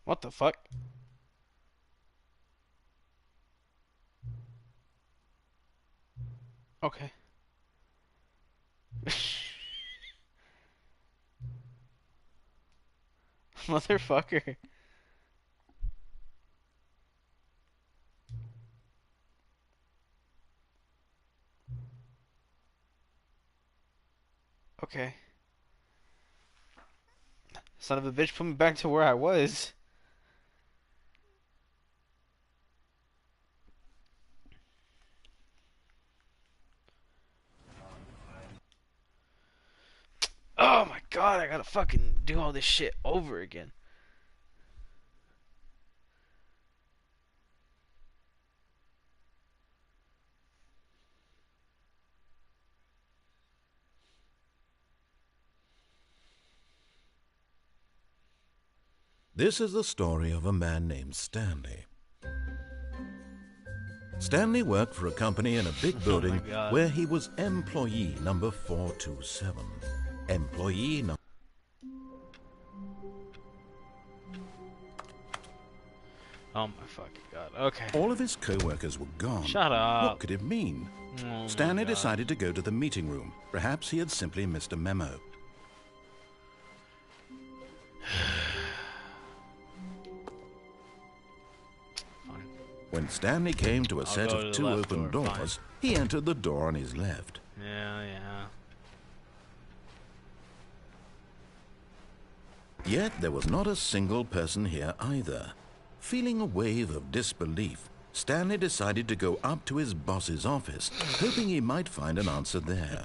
What the fuck? Okay. Motherfucker. Okay. Son of a bitch put me back to where I was. Oh my god, I gotta fucking do all this shit over again. This is the story of a man named Stanley. Stanley worked for a company in a big building where he was employee number 427. Employee number... Oh my fucking god. Okay. All of his co-workers were gone. Shut up. What could it mean? Oh Stanley decided to go to the meeting room. Perhaps he had simply missed a memo. When Stanley came to a set of two open doors, he entered the door on his left. Yeah. Yet there was not a single person here either. Feeling a wave of disbelief, Stanley decided to go up to his boss's office, hoping he might find an answer there.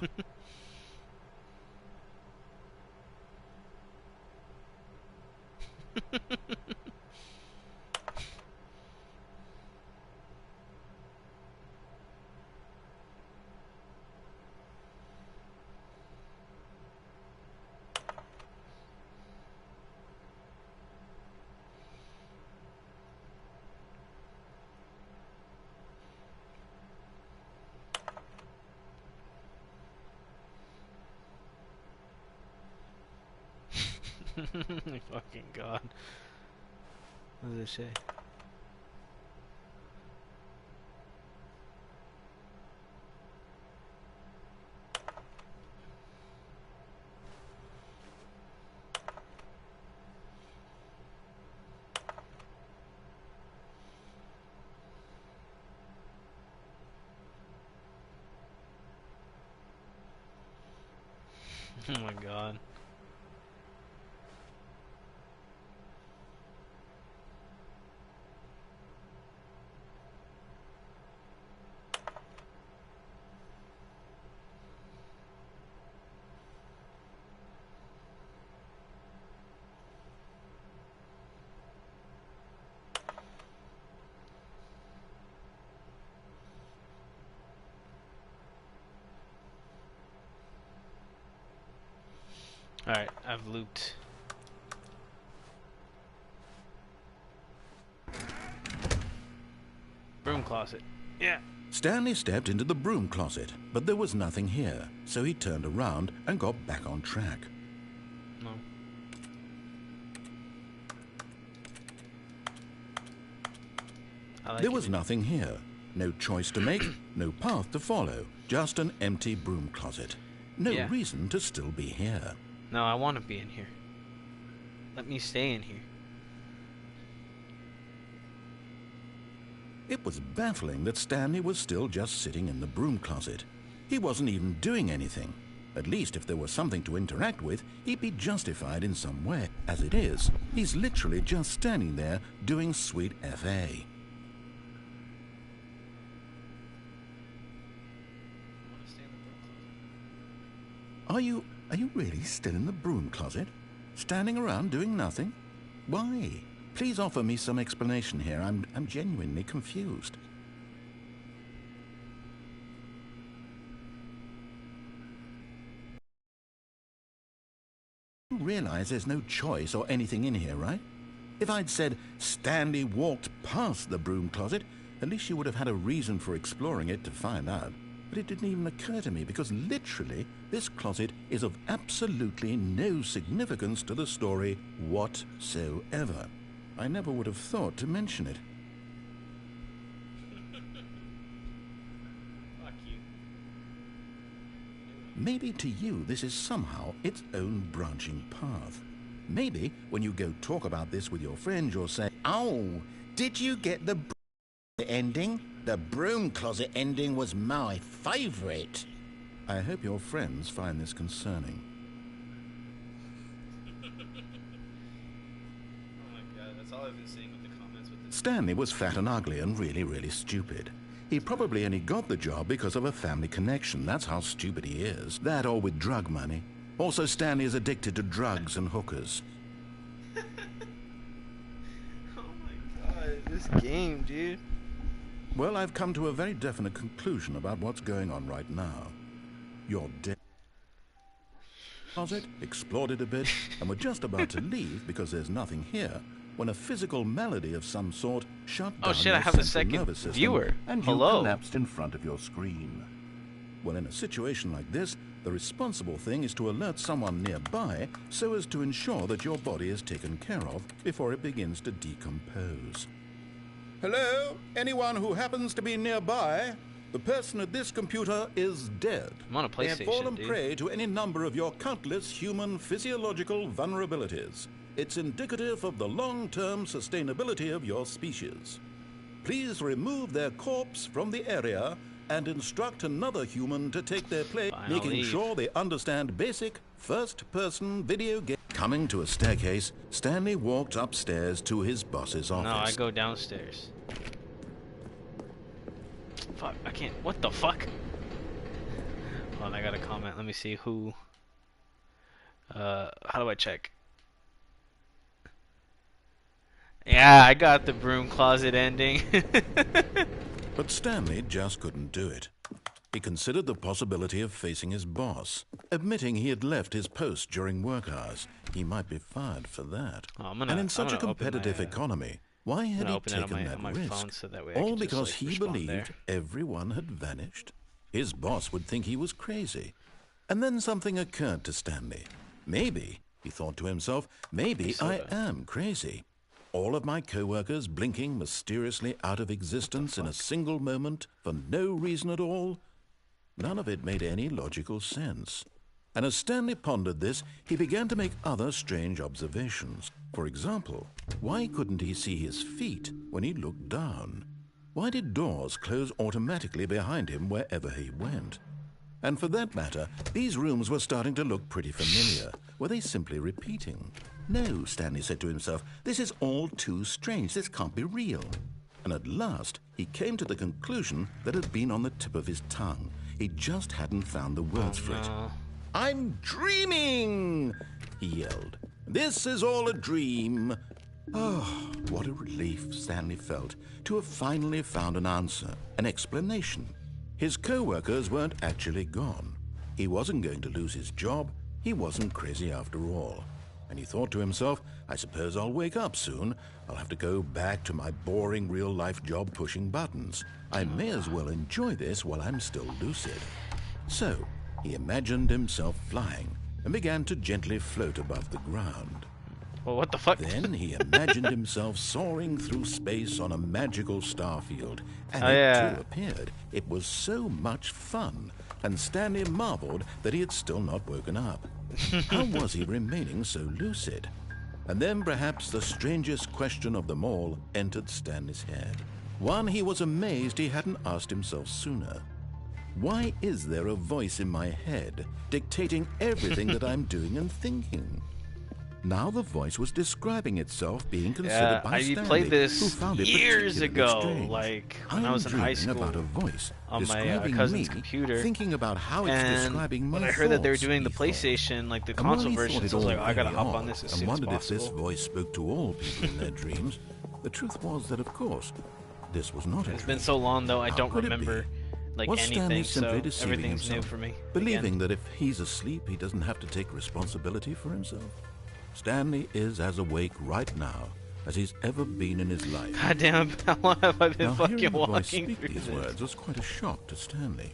Fucking god. What does it say? Oh my god. Alright, I've looped. Broom closet. Yeah. Stanley stepped into the broom closet, but there was nothing here, so he turned around and got back on track. No. There was nothing here. No choice to make, no path to follow, just an empty broom closet. No reason to still be here. No, I want to be in here. Let me stay in here. It was baffling that Stanley was still just sitting in the broom closet. He wasn't even doing anything. At least if there was something to interact with, he'd be justified in some way. As it is, he's literally just standing there doing sweet FA. Are you really still in the broom closet? Standing around doing nothing? Why? Please offer me some explanation here. I'm genuinely confused. You realize there's no choice or anything in here, right? If I'd said Stanley walked past the broom closet, at least you would have had a reason for exploring it to find out. But it didn't even occur to me because literally this closet is of absolutely no significance to the story whatsoever. I never would have thought to mention it. Fuck you. Maybe to you this is somehow its own branching path. Maybe when you go talk about this with your friends, you'll say, "Oh, did you get the ending? The broom closet ending was my favourite." I hope your friends find this concerning. All I've been seeing with the comments with this. Stanley was fat and ugly and really, really stupid. He probably only got the job because of a family connection. That's how stupid he is. That or with drug money. Also, Stanley is addicted to drugs and hookers. Oh my god, this game, dude. Well, I've come to a very definite conclusion about what's going on right now. You're dead. Closet, explored it a bit, and we're just about to leave because there's nothing here, when a physical malady of some sort shut down Oh shit, your I have a central second nervous system, viewer. and you Hello. collapsed in front of your screen. Well, in a situation like this, the responsible thing is to alert someone nearby so as to ensure that your body is taken care of before it begins to decompose. Hello? Anyone who happens to be nearby? The person at this computer is dead. I'm on a They have PlayStation, fallen dude. prey to any number of your countless human physiological vulnerabilities. It's indicative of the long-term sustainability of your species. Please remove their corpse from the area and instruct another human to take their place, Fine, I'll making leave. sure they understand basic first-person video game. Coming to a staircase, Stanley walked upstairs to his boss's office. No, I go downstairs. Fuck, I can't. What the fuck? Hold on, I got a comment. Let me see who. How do I check? Yeah, I got the broom closet ending. But Stanley just couldn't do it. He considered the possibility of facing his boss, admitting he had left his post during work hours. He might be fired for that. Oh, And in such a competitive economy, why had he open it on taken my- that on my risk? phone so that way I All can just, because like, he respond believed there. everyone had vanished? His boss would think he was crazy. And then something occurred to Stanley. Maybe, he thought to himself, maybe I Soda. am crazy. All of my co-workers blinking mysteriously out of existence in a single moment for no reason at all. None of it made any logical sense. And as Stanley pondered this, he began to make other strange observations. For example, why couldn't he see his feet when he looked down? Why did doors close automatically behind him wherever he went? And for that matter, these rooms were starting to look pretty familiar. Were they simply repeating? No, Stanley said to himself, this is all too strange. This can't be real. And at last, he came to the conclusion that had been on the tip of his tongue. He just hadn't found the words for it. no. I'm dreaming, he yelled. This is all a dream. Oh, what a relief Stanley felt to have finally found an answer, an explanation. His co-workers weren't actually gone. He wasn't going to lose his job. He wasn't crazy after all. And he thought to himself, I suppose I'll wake up soon. I'll have to go back to my boring real-life job pushing buttons. I may as well enjoy this while I'm still lucid. So, he imagined himself flying and began to gently float above the ground. Well, what the fuck? Then he imagined himself soaring through space on a magical starfield, and Oh, it yeah. too appeared. It was so much fun, and Stanley marveled that he had still not woken up. How was he remaining so lucid? And then perhaps the strangest question of them all entered Stanley's head. One he was amazed he hadn't asked himself sooner. Why is there a voice in my head dictating everything that I'm doing and thinking? Now the voice was describing itself being considered Yeah, by I Stanley, played who this found it years particularly ago, strange. like I when I am was in high dreaming about a school, voice on my describing cousin's me, computer, thinking about how it's and describing my when I heard that they were thoughts, doing the he thought. PlayStation, like the And while console he version, thought so I was it like, all oh, I gotta very hop on odd this as and soon as wondered if this possible. voice spoke to all people in their dreams, the truth was that, of course, this was not a It's dream. been so long though, I How don't could it remember be? like Was Stanley anything, simply so deceiving everything's new himself, for me. believing that if he's asleep, he doesn't have to take responsibility for himself? Stanley is as awake right now as he's ever been in his life. God damn, how long have I been Now, fucking hearing the voice walking speak through these this? words was quite a shock to Stanley.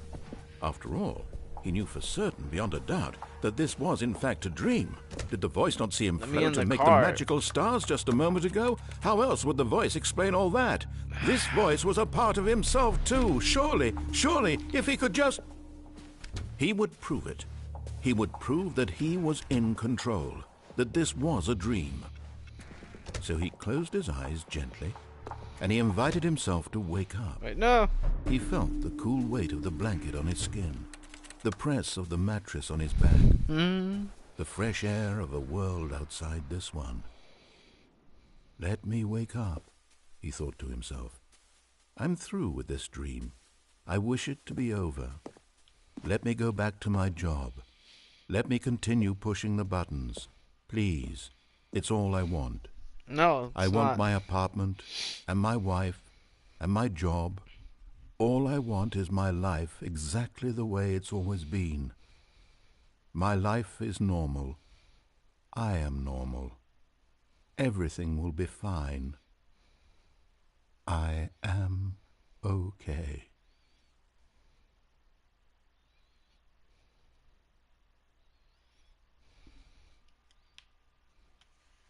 After all, He knew for certain, beyond a doubt, that this was in fact a dream. Did the voice not see him Let me in float the and make car. the magical stars just a moment ago? How else would the voice explain all that? This voice was a part of himself too. Surely, if he could just... He would prove it. He would prove that he was in control, that this was a dream. So he closed his eyes gently, and he invited himself to wake up. Wait, no. He felt the cool weight of the blanket on his skin, the press of the mattress on his back, the fresh air of a world outside this one. Let me wake up, he thought to himself. I'm through with this dream. I wish it to be over. Let me go back to my job. Let me continue pushing the buttons. Please, it's all I want. No, I want my apartment, and my wife, and my job. All I want is my life exactly the way it's always been. My life is normal. I am normal. Everything will be fine. I am okay.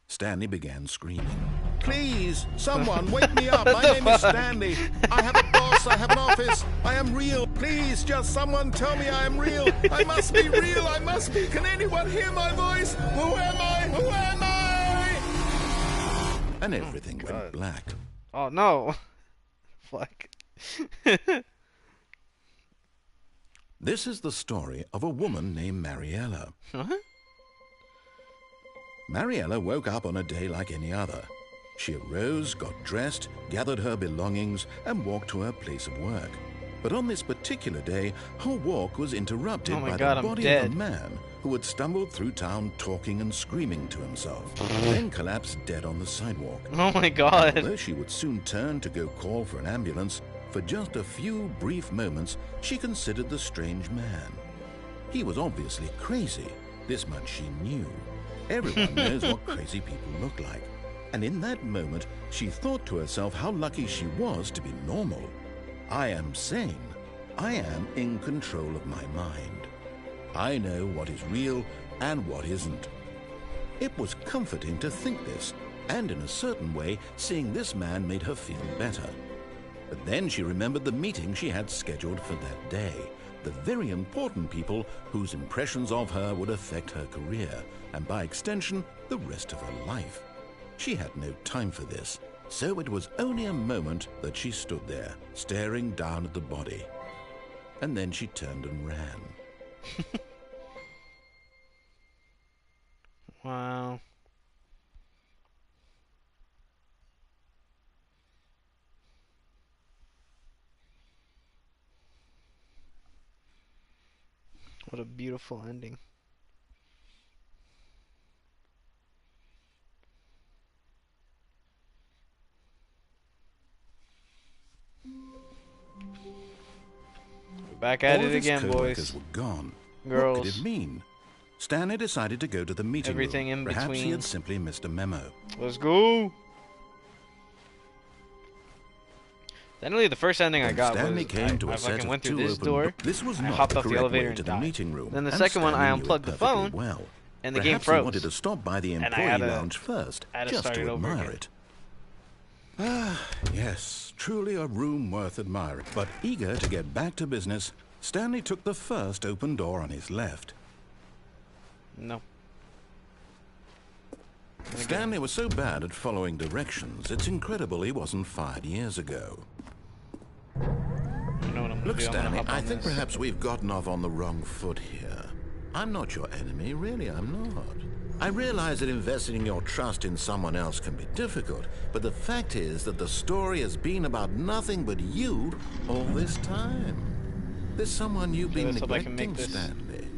Stanley began screaming. Please, someone, wake me up. My name is Stanley. I have a boss. I have an office. I am real. Please, just someone tell me I am real. I must be real. I must be. Can anyone hear my voice? Who am I? Who am I? And everything went black. Oh, no. Fuck. This is the story of a woman named Mariella. Huh? Mariella woke up on a day like any other. She arose, got dressed, gathered her belongings, and walked to her place of work. But on this particular day, her walk was interrupted by the body of a man who had stumbled through town talking and screaming to himself, then collapsed dead on the sidewalk. Oh my God. Although she would soon turn to go call for an ambulance, for just a few brief moments, she considered the strange man. He was obviously crazy. This much she knew. Everyone knows what crazy people look like. And in that moment, she thought to herself how lucky she was to be normal. I am sane. I am in control of my mind. I know what is real and what isn't. It was comforting to think this, and in a certain way, seeing this man made her feel better. But then she remembered the meeting she had scheduled for that day, the very important people whose impressions of her would affect her career, and by extension, the rest of her life. She had no time for this, so it was only a moment that she stood there, staring down at the body. And then she turned and ran. Wow. What a beautiful ending. We're back at it again, boys. Were gone. Girls. What could it mean? Stanley decided to go to the meeting Everything room. in Perhaps between. he had simply missed a memo. Let's go. Generally, the first ending I got Stanley was came to I a set fucking of went through two this open door. This was I not hopped the off the correct elevator way and to the died. meeting room. Then the and second one, I Stanley knew it unplugged the perfectly phone, well. and the game Perhaps froze. he wanted to stop by the And I employee had to- lounge first, I had to just start to it over admire again. it. Ah, yes, truly a room worth admiring. But eager to get back to business, Stanley took the first open door on his left. No. Stanley was so bad at following directions, it's incredible he wasn't fired years ago. I know what I'm gonna Look, do. I'm gonna Stanley, hop I on think this. perhaps we've gotten off on the wrong foot here. I'm not your enemy, really, I'm not. I realize that investing your trust in someone else can be difficult, but the fact is that the story has been about nothing but you all this time. There's someone you've been let's hope I can make neglecting, this. Stanley.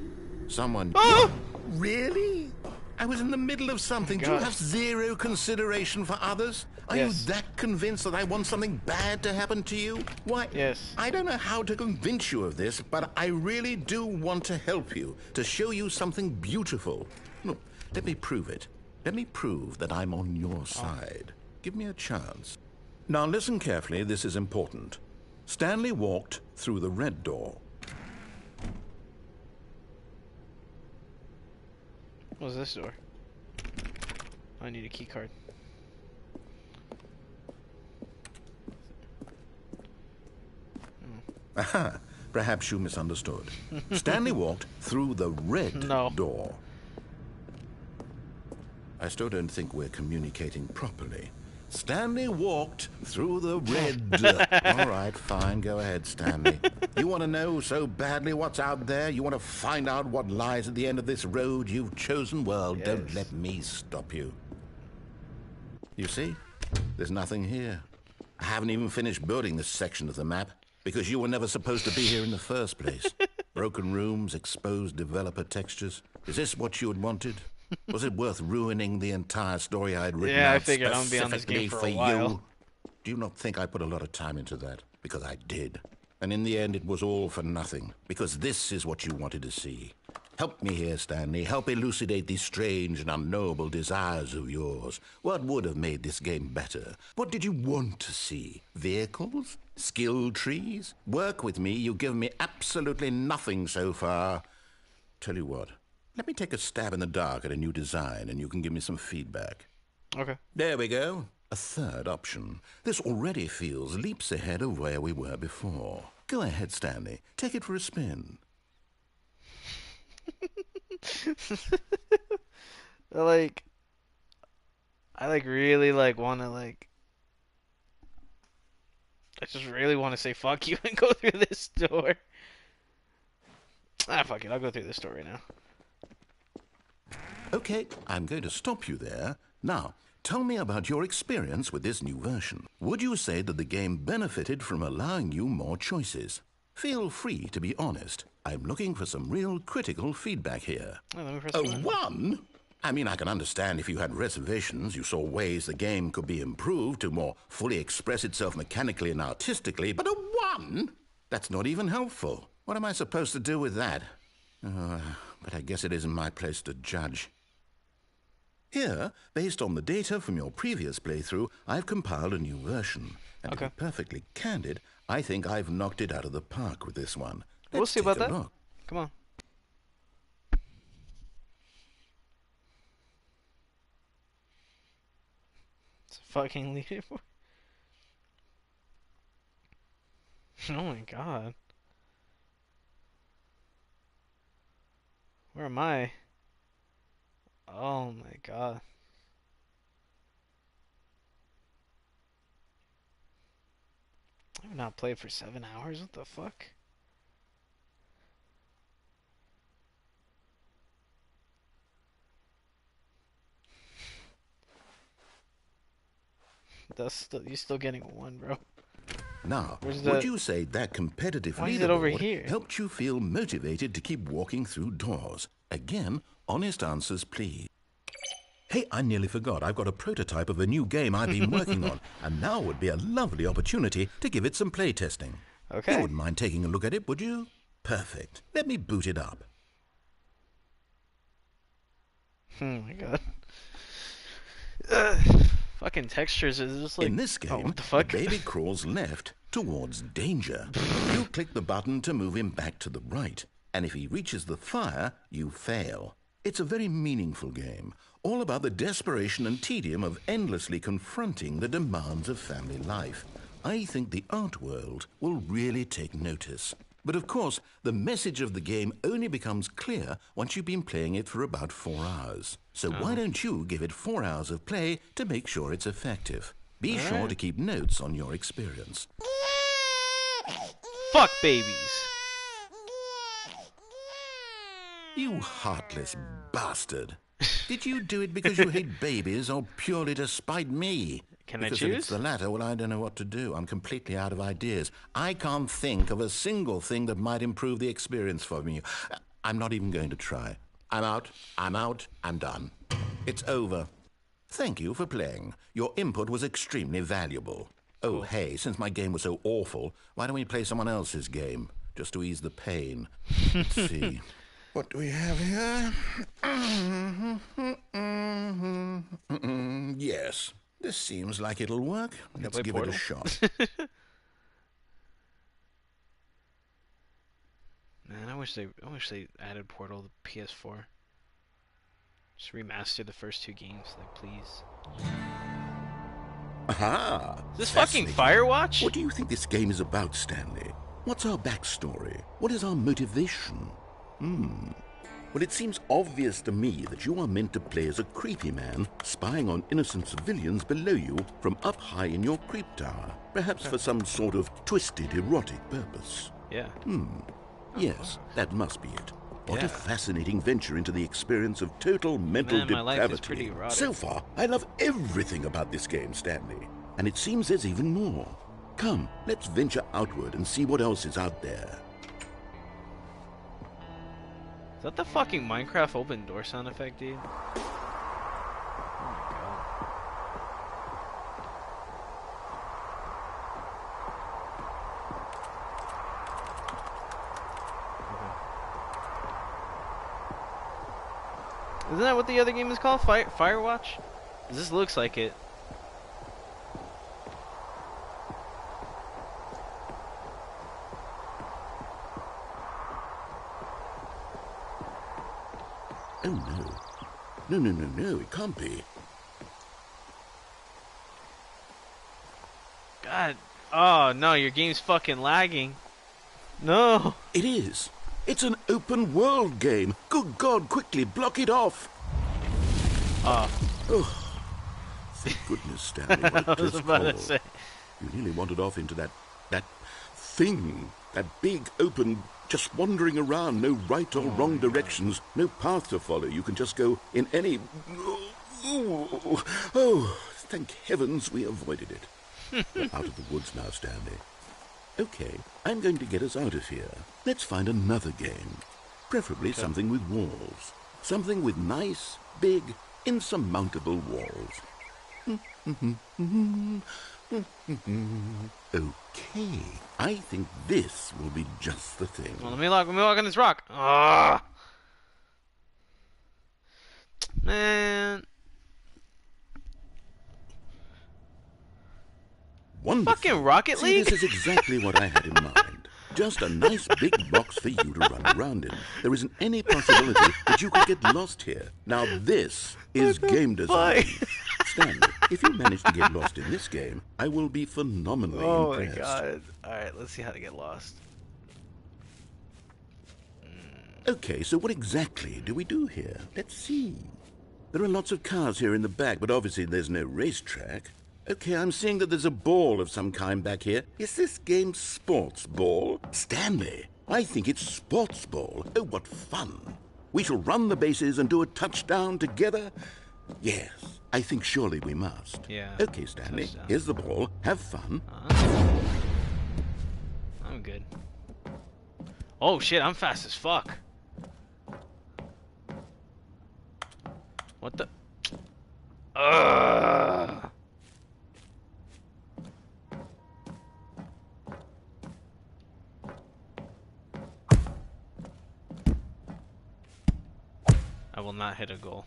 Someone... Ah! Really? I was in the middle of something. Do you God. have zero consideration for others? Are Yes. you that convinced that I want something bad to happen to you? Why, Yes. I don't know how to convince you of this, but I really do want to help you, to show you something beautiful. Look, let me prove it. Let me prove that I'm on your side. Give me a chance. Now listen carefully, this is important. Stanley walked through the red door. What's this door? I need a key card. Aha! Perhaps you misunderstood. Stanley walked through the red No. door. I still don't think we're communicating properly. Stanley walked through the red. All right, fine. Go ahead, Stanley. You want to know so badly what's out there? You want to find out what lies at the end of this road you've chosen? Well, Yes. don't let me stop you. You see? There's nothing here. I haven't even finished building this section of the map because you were never supposed to be here in the first place. Broken rooms, exposed developer textures. Is this what you had wanted? Was it worth ruining the entire story I had written Yeah, I out figured I'm gonna be on this game specifically for a while. you? Do you not think I put a lot of time into that? Because I did. And in the end, it was all for nothing. Because this is what you wanted to see. Help me here, Stanley. Help elucidate these strange and unknowable desires of yours. What would have made this game better? What did you want to see? Vehicles? Skill trees? Work with me. You've given me absolutely nothing so far. Tell you what. Let me take a stab in the dark at a new design, and you can give me some feedback. Okay. There we go. A third option. This already feels leaps ahead of where we were before. Go ahead, Stanley. Take it for a spin. Like, I really want to I just really want to say fuck you and go through this door. Ah, fuck it. I'll go through this door right now. Okay, I'm going to stop you there. Now, tell me about your experience with this new version. Would you say that the game benefited from allowing you more choices? Feel free to be honest. I'm looking for some real critical feedback here. Oh, let me press A one. 1? I mean, I can understand if you had reservations, you saw ways the game could be improved to more fully express itself mechanically and artistically, but a 1? That's not even helpful. What am I supposed to do with that? But I guess it isn't my place to judge. Here, based on the data from your previous playthrough, I've compiled a new version. And Okay. to be perfectly candid, I think I've knocked it out of the park with this one. We'll Let's see take about a that. look. Come on. It's a fucking leaderboard. Oh my god. Where am I? Oh my god. I've not played for 7 hours? What the fuck? You still getting a 1, bro. Now, Where's would the... you say that competitive Why is it over leaderboard here? helped you feel motivated to keep walking through doors? Again, honest answers, please. Hey, I nearly forgot. I've got a prototype of a new game I've been working on, and now would be a lovely opportunity to give it some playtesting. Okay. You wouldn't mind taking a look at it, would you? Perfect. Let me boot it up. Oh my god. Fucking textures is just like... In this Oh, game, what the the fuck? baby crawls left towards danger. You click the button to move him back to the right, and if he reaches the fire, you fail. It's a very meaningful game, all about the desperation and tedium of endlessly confronting the demands of family life. I think the art world will really take notice. But of course, the message of the game only becomes clear once you've been playing it for about 4 hours. So why don't you give it 4 hours of play to make sure it's effective? Be sure Alright. to keep notes on your experience. Fuck babies. You heartless bastard. Did you do it because you hate babies or purely to spite me? Can I Because if it's choose? the latter, well, I don't know what to do. I'm completely out of ideas. I can't think of a single thing that might improve the experience for me. I'm not even going to try. I'm out. I'm done. It's over. Thank you for playing. Your input was extremely valuable. Oh, Cool. hey, since my game was so awful, why don't we play someone else's game? Just to ease the pain. Let's see. What do we have here? Yes, this seems like it'll work. Let's play give it a Portal? shot. Man, I wish they added Portal to PS4. Just remaster the first 2 games, like, please. Aha! Is this fucking Firewatch? What do you think this game is about, Stanley? What's our backstory? What is our motivation? Well, it seems obvious to me that you are meant to play as a creepy man spying on innocent civilians below you from up high in your creep tower, perhaps for some sort of twisted, erotic purpose. Yeah. Yes, that must be it. What Yeah. a fascinating venture into the experience of total mental Man, my life is depravity. pretty erotic. So far, I love everything about this game, Stanley. And it seems there's even more. Come, let's venture outward and see what else is out there. Is that the fucking Minecraft open door sound effect, dude? Oh my god. Okay. Isn't that what the other game is called? Firewatch? This looks like it. Oh, no. No, it can't be. God. Oh, no, your game's fucking lagging. No. It is. It's an open world game. Good God, quickly, block it off. Oh. Thank goodness, Stanley. What a I was close about to call. say. You nearly wandered off into that thing. That big, open, just wandering around. No right or wrong directions. No path to follow. You can just go in any... Oh, thank heavens we avoided it. We're out of the woods now, Stanley. Okay, I'm going to get us out of here. Let's find another game. Preferably something with walls. Something with nice, big, insurmountable walls. Okay, I think this will be just the thing. Well, let me walk on this rock. Ah, man. Wonderful. Fucking Rocket See, League? this is exactly what I had in mind. Just a nice big box for you to run around in. There isn't any possibility that you could get lost here. Now this is game design. Stanley, if you manage to get lost in this game, I will be phenomenally Oh my impressed. god. Alright, let's see how to get lost. Okay, so what exactly do we do here? Let's see. There are lots of cars here in the back, but obviously there's no racetrack. Okay, I'm seeing that there's a ball of some kind back here. Is this game sports ball? Stanley, I think it's sports ball. Oh, what fun. We shall run the bases and do a touchdown together. Yes, I think surely we must. Yeah. Okay, Stanley, Touchdown. here's the ball. Have fun. I'm good. Oh shit, I'm fast as fuck. What the? Ugh. I will not hit a goal.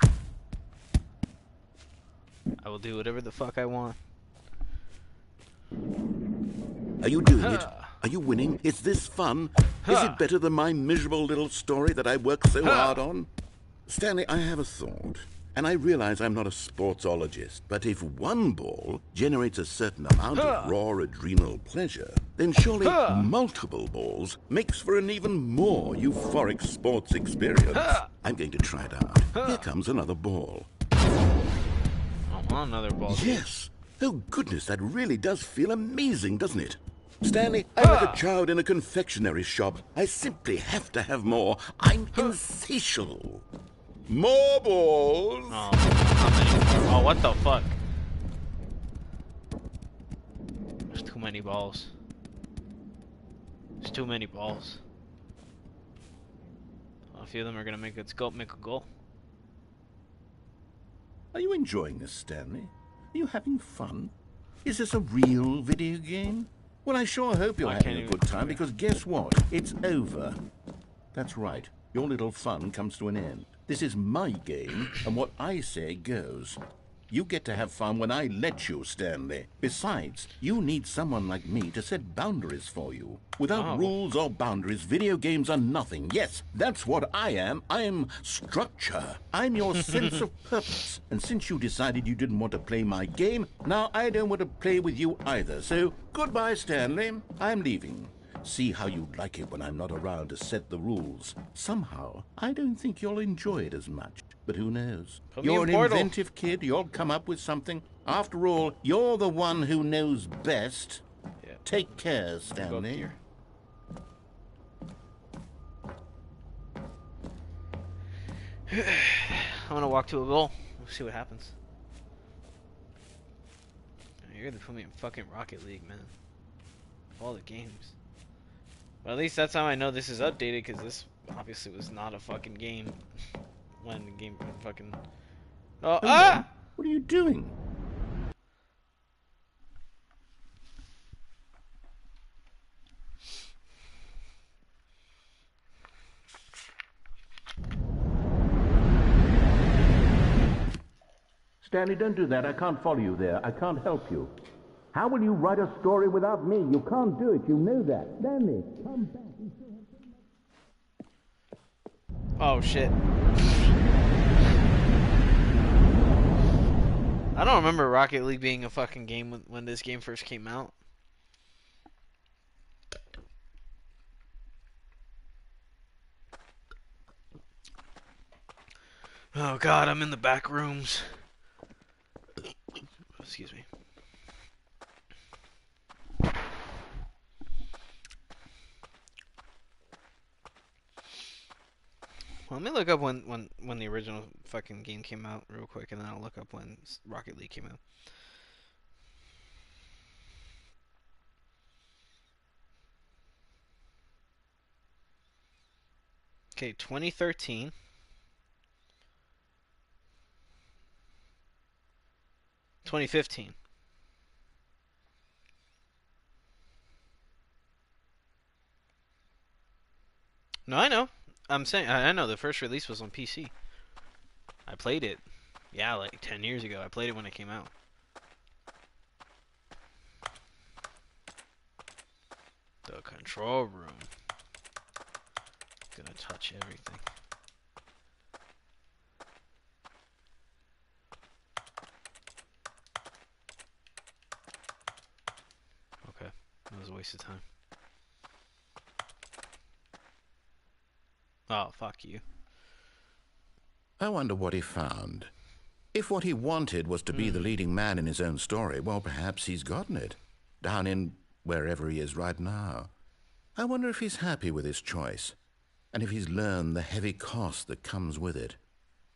I will do whatever the fuck I want. Are you doing it? Are you winning? Is this fun? Is it better than my miserable little story that I worked so hard on? Stanley, I have a thought. And I realize I'm not a sportsologist, but if one ball generates a certain amount of raw adrenal pleasure, then surely multiple balls makes for an even more euphoric sports experience. I'm going to try it out. Here comes another ball. I want another ball. Yes. Oh, goodness, that really does feel amazing, doesn't it? Stanley, I'm like a child in a confectionery shop. I simply have to have more. I'm insatiable. More balls. Oh, how many more? Oh, what the fuck? There's too many balls. There's too many balls. Well, a few of them are gonna make a goal. Are you enjoying this, Stanley? Are you having fun? Is this a real video game? Well, I sure hope you're having a good time, because guess what? It's over. That's right. Your little fun comes to an end. This is my game, and what I say goes. You get to have fun when I let you, Stanley. Besides, you need someone like me to set boundaries for you. Without Oh. rules or boundaries, video games are nothing. Yes, that's what I am. I'm structure. I'm your sense of purpose. And since you decided you didn't want to play my game, now I don't want to play with you either. So, goodbye, Stanley. I'm leaving. See how you'd like it when I'm not around to set the rules. Somehow, I don't think you'll enjoy it as much. But who knows? You're an inventive kid. You'll come up with something. After all, you're the one who knows best. Yeah. Take care, Stanley. I'm gonna walk to a goal. We'll see what happens. You're gonna put me in fucking Rocket League, man. All the games. Well, at least that's how I know this is updated, because this obviously was not a fucking game when the game fucking... Oh, ah! What are you doing? Stanley, don't do that. I can't follow you there. I can't help you. How will you write a story without me? You can't do it. You know that. Stanley, come back. Oh, shit. I don't remember Rocket League being a fucking game when this game first came out. Oh god, I'm in the back rooms. Excuse me. Well, let me look up when the original fucking game came out real quick, and then I'll look up when Rocket League came out. Okay, 2013. $2015. No, I know. I'm saying I know the first release was on PC. I played it. Yeah, like 10 years ago. I played it when it came out. The control room. Gonna touch everything. Okay, that was a waste of time. Oh, fuck you. I wonder what he found. If what he wanted was to be the leading man in his own story, well, perhaps he's gotten it. Down in wherever he is right now. I wonder if he's happy with his choice, and if he's learned the heavy cost that comes with it.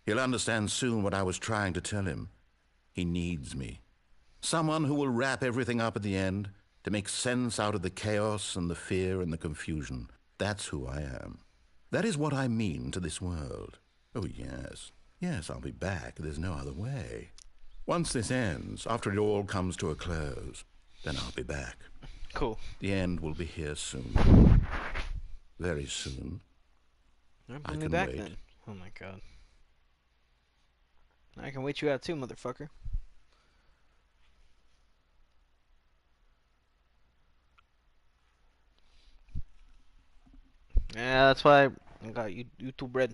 He'll understand soon what I was trying to tell him. He needs me. Someone who will wrap everything up at the end, to make sense out of the chaos and the fear and the confusion. That's who I am. That is what I mean to this world. Oh, yes. Yes, I'll be back. There's no other way. Once this ends, after it all comes to a close, then I'll be back. Cool. The end will be here soon. Very soon. I can back wait. Then. Oh my god. I can wait you out too, motherfucker. Yeah, that's why I got YouTube Red.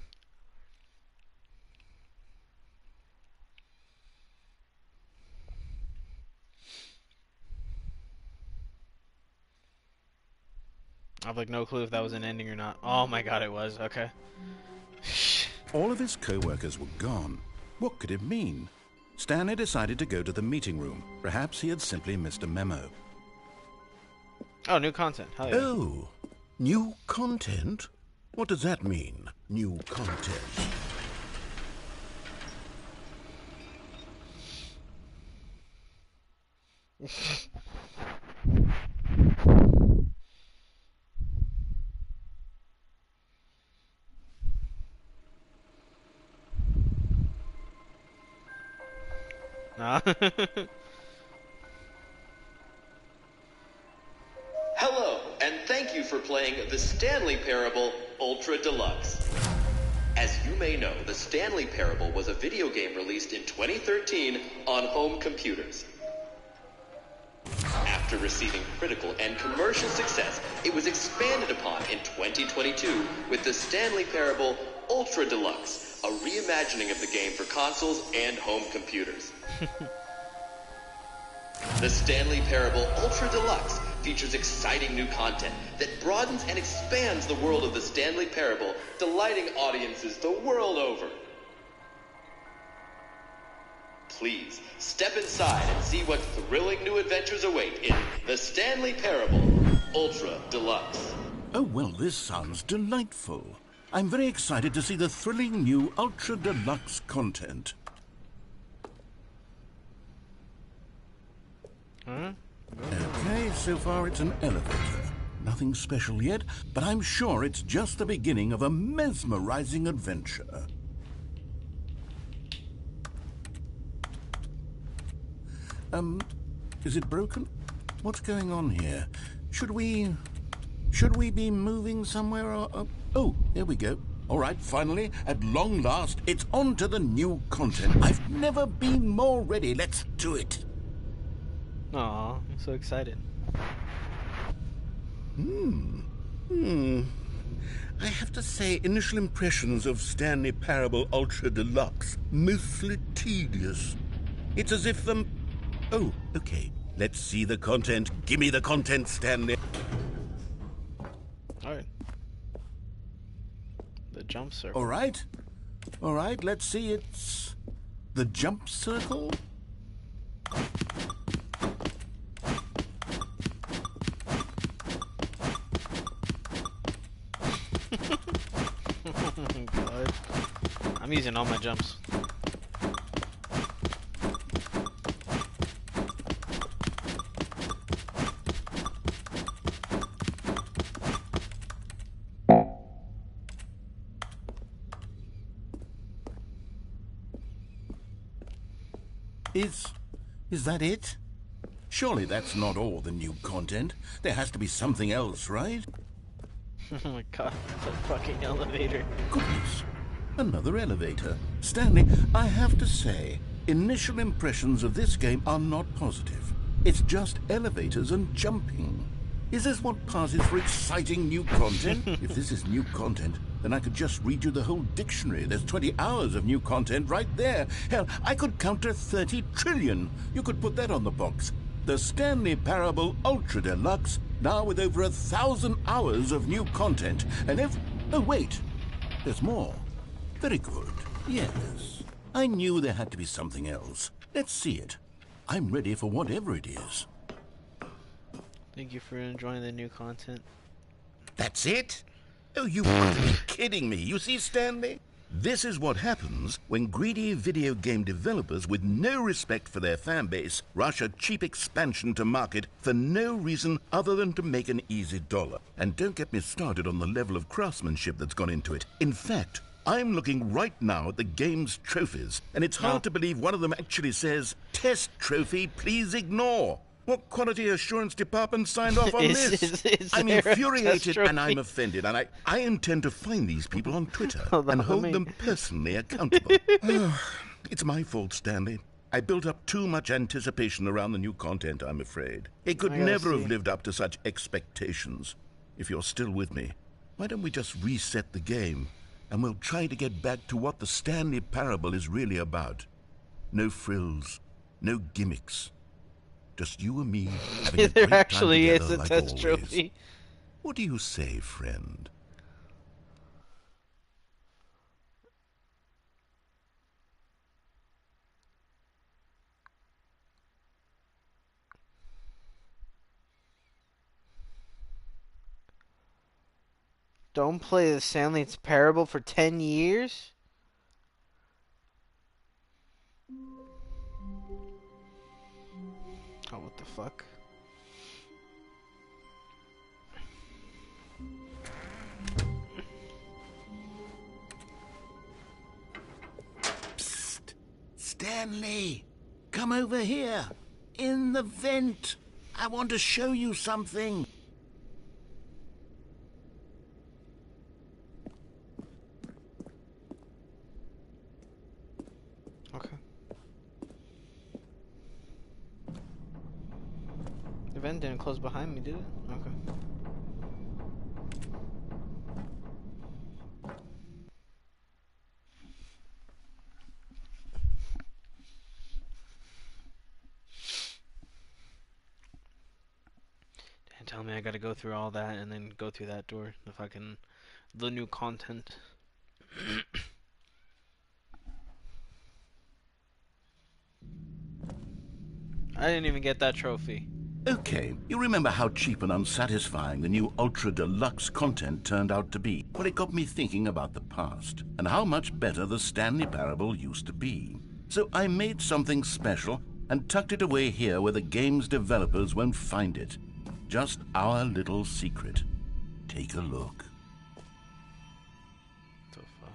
I have like no clue if that was an ending or not. Oh my god, it was. Okay. All of his co-workers were gone. What could it mean? Stanley decided to go to the meeting room. Perhaps he had simply missed a memo. Oh, new content. Hell yeah. Oh, new content? What does that mean, new content? Nah. Hello, and thank you for playing the Stanley Parable Ultra Deluxe. As you may know, the Stanley Parable was a video game released in 2013 on home computers. After receiving critical and commercial success, it was expanded upon in 2022 with the Stanley Parable Ultra Deluxe, a reimagining of the game for consoles and home computers. The Stanley Parable Ultra Deluxe features exciting new content that broadens and expands the world of the Stanley Parable, delighting audiences the world over. Please, step inside and see what thrilling new adventures await in the Stanley Parable Ultra Deluxe. Oh, well, this sounds delightful. I'm very excited to see the thrilling new Ultra Deluxe content. Okay, so far it's an elevator. Nothing special yet, but I'm sure it's just the beginning of a mesmerizing adventure. Is it broken? What's going on here? Should we be moving somewhere or... Oh, there we go. All right, finally, at long last, it's on to the new content. I've never been more ready. Let's do it. Aw, I'm so excited. I have to say, initial impressions of Stanley Parable Ultra Deluxe, mostly tedious. It's as if the... Oh, okay. Let's see the content. Give me the content, Stanley. Alright. The jump circle. All right. All right, let's see. It's the jump circle. God. I'm using all my jumps. Is that it? Surely that's not all the new content. There has to be something else, right? Oh my god, it's a fucking elevator. Goodness. Another elevator. Stanley, I have to say, initial impressions of this game are not positive. It's just elevators and jumping. Is this what passes for exciting new content? If this is new content, then I could just read you the whole dictionary. There's 20 hours of new content right there. Hell, I could count to 30 trillion. You could put that on the box. The Stanley Parable Ultra Deluxe, now with over 1,000 hours of new content. And if... Oh, wait. There's more. Very good. Yes. I knew there had to be something else. Let's see it. I'm ready for whatever it is. Thank you for enjoying the new content. That's it? Oh, you must be kidding me. You see, Stanley? This is what happens when greedy video game developers with no respect for their fan base rush a cheap expansion to market for no reason other than to make an easy dollar. And don't get me started on the level of craftsmanship that's gone into it. In fact, I'm looking right now at the game's trophies, and it's hard to believe one of them actually says, "Test trophy, please ignore." What quality assurance department signed off on this? I'm infuriated and I'm offended, and I intend to find these people on Twitter and hold them personally accountable. It's my fault, Stanley. I built up too much anticipation around the new content, I'm afraid. It could never have lived up to such expectations. If you're still with me, why don't we just reset the game, and we'll try to get back to what the Stanley Parable is really about. No frills, no gimmicks. Just you and me having a great There actually time is a together, like test always. trophy. What do you say, friend? Don't play the Stanley Parable for 10 years? Oh, what the fuck? Psst! Stanley! Come over here! In the vent! I want to show you something! vent didn't close behind me, did it? Okay. And tell me I gotta go through all that and then go through that door. The new content. I didn't even get that trophy. Okay, you remember how cheap and unsatisfying the new Ultra Deluxe content turned out to be? Well, it got me thinking about the past and how much better the Stanley Parable used to be. So I made something special and tucked it away here where the game's developers won't find it. Just our little secret. Take a look. The fuck?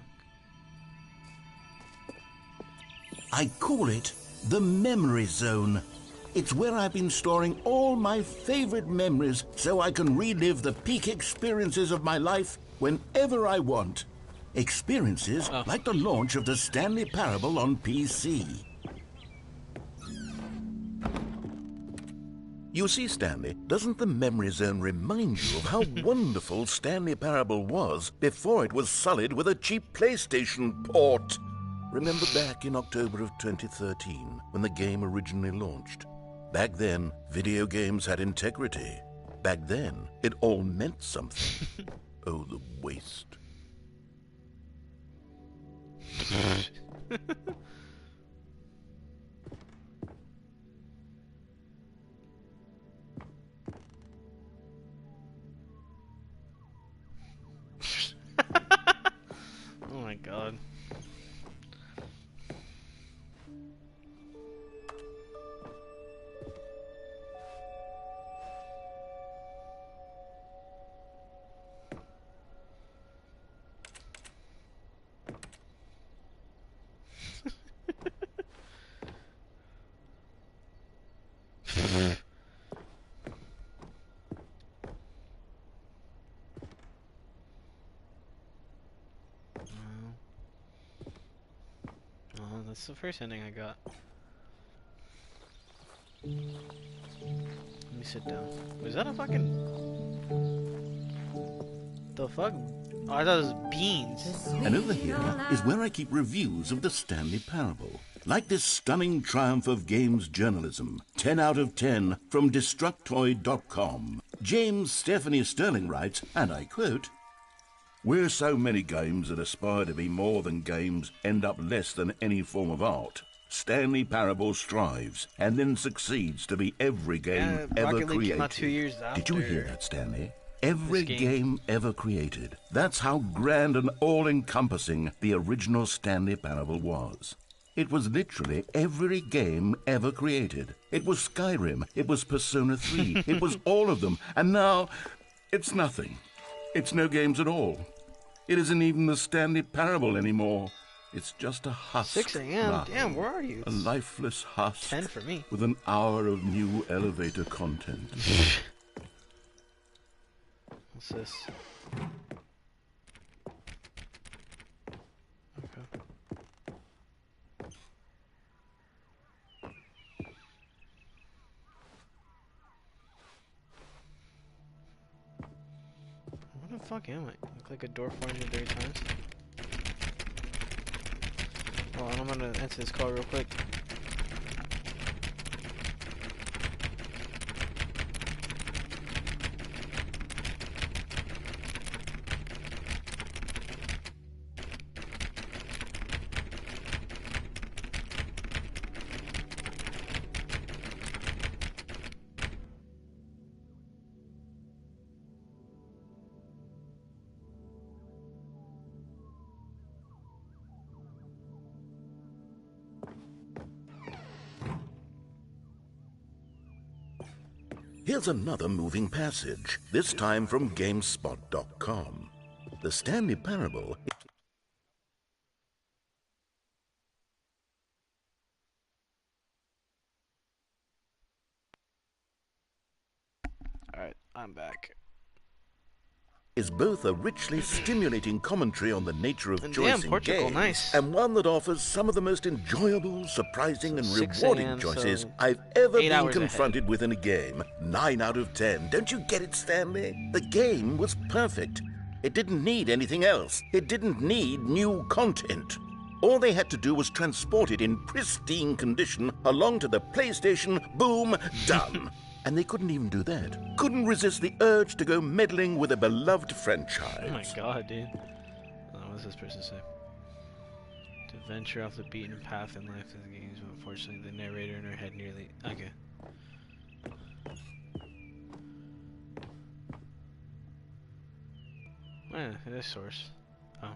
I call it the Memory Zone. It's where I've been storing all my favorite memories so I can relive the peak experiences of my life whenever I want. Experiences like the launch of the Stanley Parable on PC. You see, Stanley, doesn't the Memory Zone remind you of how wonderful Stanley Parable was before it was sullied with a cheap PlayStation port? Remember back in October of 2013 when the game originally launched? Back then, video games had integrity. Back then, it all meant something. Oh, the waste. Oh my god. That's the first ending I got. Let me sit down. Was that a fucking... The fuck? Oh, I thought it was beans. And over here is where I keep reviews of the Stanley Parable. Like this stunning triumph of games journalism, 10 out of 10 from Destructoid.com. James Stephanie Sterling writes, and I quote, "Where so many games that aspire to be more than games end up less than any form of art, Stanley Parable strives and then succeeds to be every game ever Rocket League created." came out 2 years after. Did you hear that, Stanley? Every game. game ever created. That's how grand and all-encompassing the original Stanley Parable was. It was literally every game ever created. It was Skyrim, it was Persona 3, it was all of them, and now it's nothing. It's no games at all. It isn't even the Stanley Parable anymore. It's just a husk. 6 a.m. now. Damn, where are you? A lifeless husk 10 for me. with an hour of new elevator content. What's this? Okay. What the fuck am I? Look like a door 403 times. Hold on, I'm gonna answer this call real quick. Here's another moving passage, this time from GameSpot.com. The Stanley Parable... Alright, I'm back. is both a richly stimulating commentary on the nature of And choice damn, in Portugal, games, nice. and one that offers some of the most enjoyable, surprising, and 6 rewarding a.m., choices so I've ever 8 been hours confronted with in a game. 9 out of 10. Don't you get it, Stanley? The game was perfect. It didn't need anything else. It didn't need new content. All they had to do was transport it in pristine condition along to the PlayStation. Boom, done. And they couldn't even do that. Couldn't resist the urge to go meddling with a beloved franchise. Oh my god, dude. What does this person say? To venture off the beaten path in life of the games, but unfortunately the narrator in her head nearly... Okay. Yeah, it is source. Oh.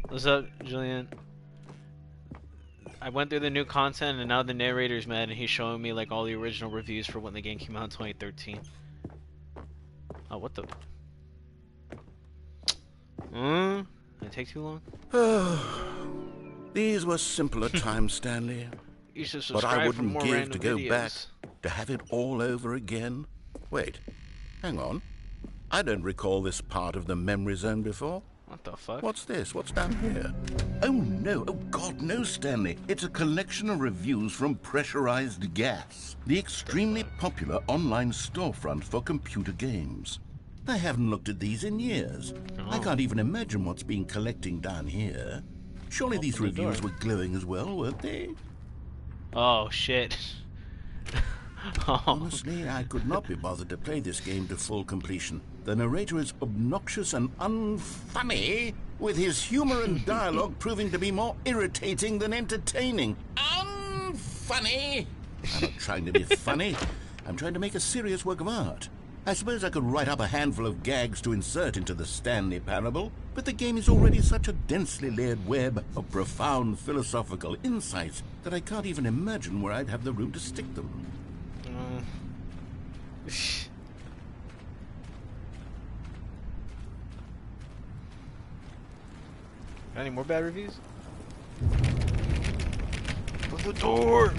What's up, Julian? I went through the new content and now the narrator's mad and he's showing me like all the original reviews for when the game came out in 2013. Oh, what the? Did it take too long? These were simpler times, Stanley. You should But subscribe I for wouldn't more give random to go videos. back to have it all over again. Wait, hang on. I don't recall this part of the memory zone before. What the fuck? What's this? What's down here? Oh no, oh God, no, Stanley. It's a collection of reviews from Pressurized Gas, the extremely popular online storefront for computer games. I haven't looked at these in years. I can't even imagine what's been collecting down here. Surely these Open the reviews door. were glowing as well, weren't they? Oh shit. Oh. Honestly, I could not be bothered to play this game to full completion. The narrator is obnoxious and unfunny, with his humor and dialogue proving to be more irritating than entertaining. Unfunny! I'm not trying to be funny. I'm trying to make a serious work of art. I suppose I could write up a handful of gags to insert into the Stanley Parable, but the game is already such a densely layered web of profound philosophical insights that I can't even imagine where I'd have the room to stick them. Got any more bad reviews? Open the door!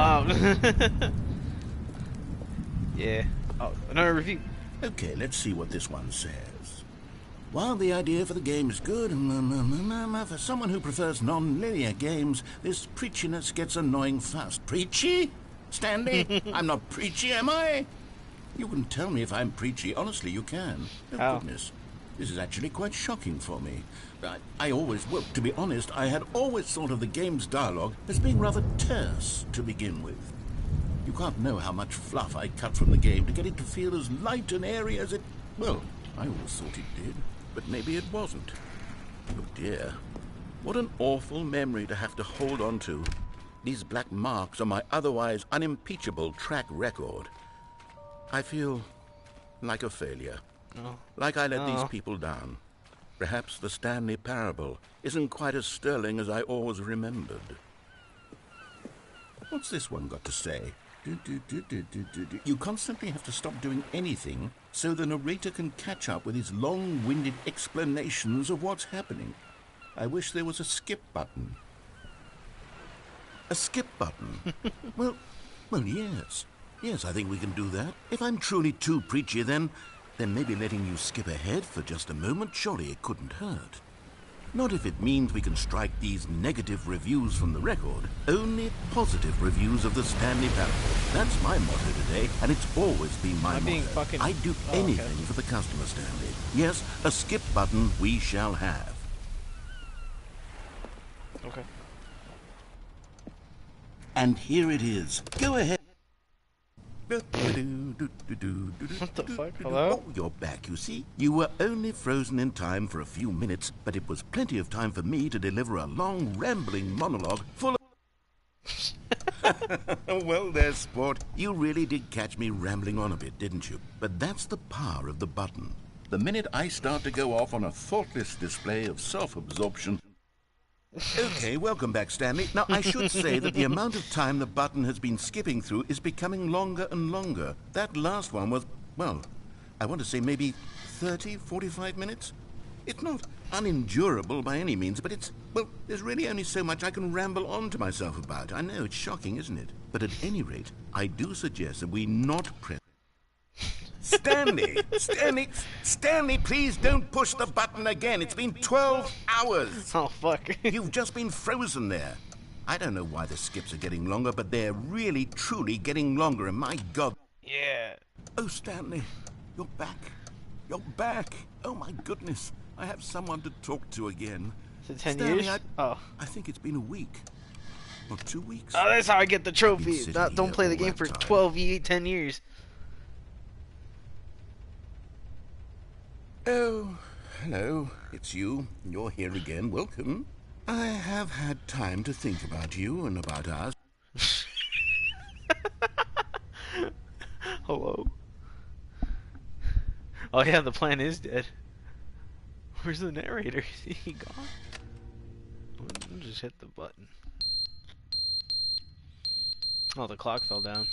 Oh. Yeah. Oh, another review. Okay, let's see what this one says. While the idea for the game is good, for someone who prefers non-linear games, this preachiness gets annoying fast. Preachy? Stanley, I'm not preachy, am I? You can tell me if I'm preachy. Honestly, you can. Oh, How? goodness. This is actually quite shocking for me. Well, to be honest, I had always thought of the game's dialogue as being rather terse to begin with. You can't know how much fluff I cut from the game to get it to feel as light and airy as it... Well, I always thought it did, but maybe it wasn't. Oh dear. What an awful memory to have to hold on to. These black marks on my otherwise unimpeachable track record. I feel like a failure. Oh. Like I let these people down. Perhaps the Stanley Parable isn't quite as sterling as I always remembered. What's this one got to say? You constantly have to stop doing anything so the narrator can catch up with his long-winded explanations of what's happening. I wish there was a skip button. A skip button? Well, yes. Yes, I think we can do that. If I'm truly too preachy, then maybe letting you skip ahead for just a moment, surely it couldn't hurt. Not if it means we can strike these negative reviews from the record. Only positive reviews of the Stanley Parable. That's my motto today, and it's always been my Am I being motto. fucking- I'd do Oh, okay. anything for the customer, Stanley. Yes, a skip button we shall have. Okay. And here it is. Go ahead. What the fuck? Hello? Oh, you're back, you see. You were only frozen in time for a few minutes, but it was plenty of time for me to deliver a long, rambling monologue full of... Well, there, sport. You really did catch me rambling on a bit, didn't you? But that's the power of the button. The minute I start to go off on a thoughtless display of self-absorption... Okay, welcome back, Stanley. Now, I should say that the amount of time the button has been skipping through is becoming longer and longer. That last one was, well, I want to say maybe 30, 45 minutes. It's not unendurable by any means, but well, there's really only so much I can ramble on to myself about. I know, it's shocking, isn't it? But at any rate, I do suggest that we not press... Stanley! Stanley, please don't push the button again. It's been 12 hours. Oh, fuck. You've just been frozen there. I don't know why the skips are getting longer, but they're really, truly getting longer, and my God... Yeah. Oh, Stanley, you're back. You're back. Oh, my goodness. I have someone to talk to again. Is it 10 Stanley, years? I think it's been a week. Or 2 weeks. Oh, that's how I get the trophy. Been sitting Don't here play the all game that for time. 12, 10 years. Oh, hello. It's you. You're here again. Welcome. I have had time to think about you and about us. Hello. Oh yeah, the plan is dead. Where's the narrator? Is he gone? I'll just hit the button. Oh, the clock fell down.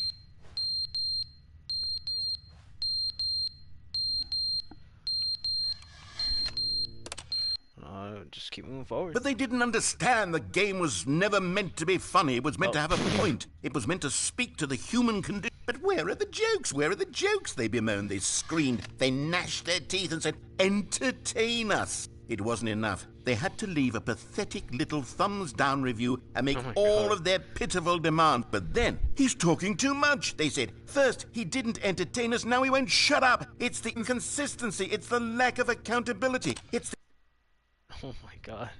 Just keep moving forward. But they didn't understand the game was never meant to be funny. It was meant to have a point. It was meant to speak to the human condition. But where are the jokes? Where are the jokes? They bemoaned, they screamed, they gnashed their teeth and said, entertain us. It wasn't enough. They had to leave a pathetic little thumbs-down review and make all of their pitiful demands. But then, he's talking too much, they said. First, he didn't entertain us, now he won't shut up. It's the inconsistency, it's the lack of accountability, it's the... Oh my god.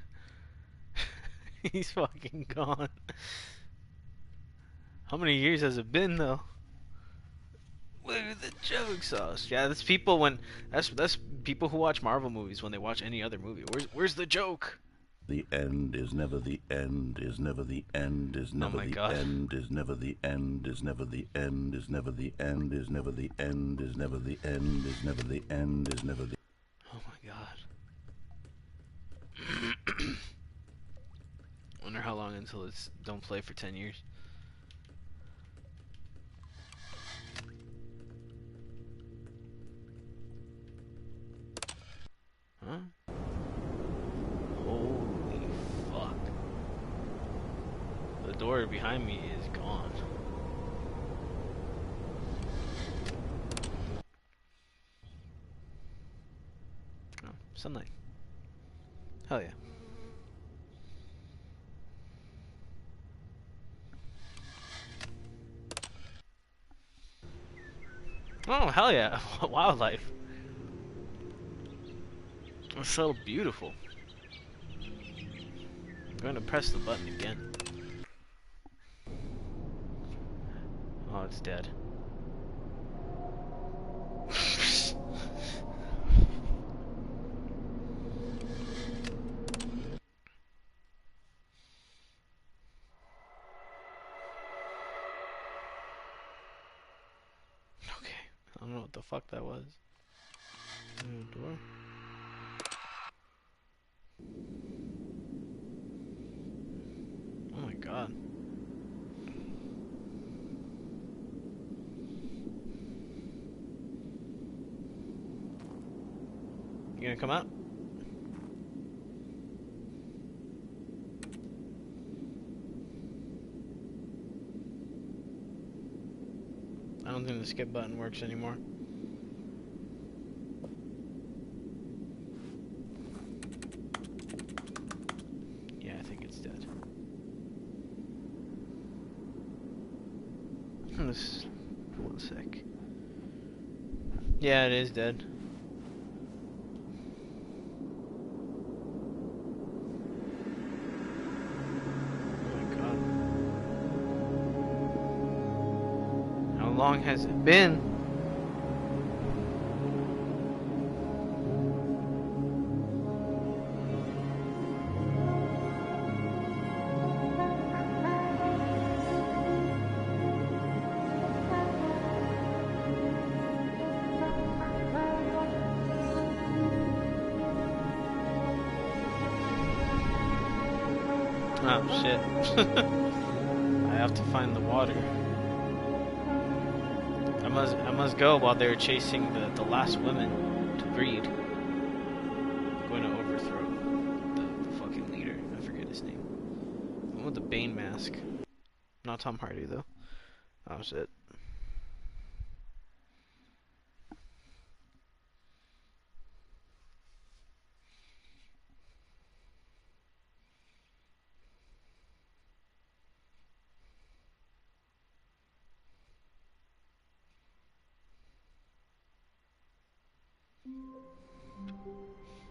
He's fucking gone. How many years has it been though? Where are the jokes? Oh, yeah, that's people when that's people who watch Marvel movies when they watch any other movie. Where's the joke? The end is never the end, is never the end, is never the end, is never the end, is never the end, is never the end, is never the end, is never the end, is never the end, is never the... Oh my god. Wonder how long until it's don't play for 10 years. Huh? Holy fuck. The door behind me is gone. Oh, sunlight. Hell yeah. Oh, hell yeah. Wildlife. It's so beautiful. I'm going to press the button again. Oh, it's dead. I don't know what the fuck that was. Door. Oh my god. You gonna come out? I don't think the skip button works anymore. Yeah, I think it's dead. Just 1 sec. Yeah, it is dead. How long has it been? Oh shit. I have to find the water. must go while they're chasing the last women to breed. I'm going to overthrow the fucking leader. I forget his name. The one with the Bane mask. Not Tom Hardy though. Oh shit.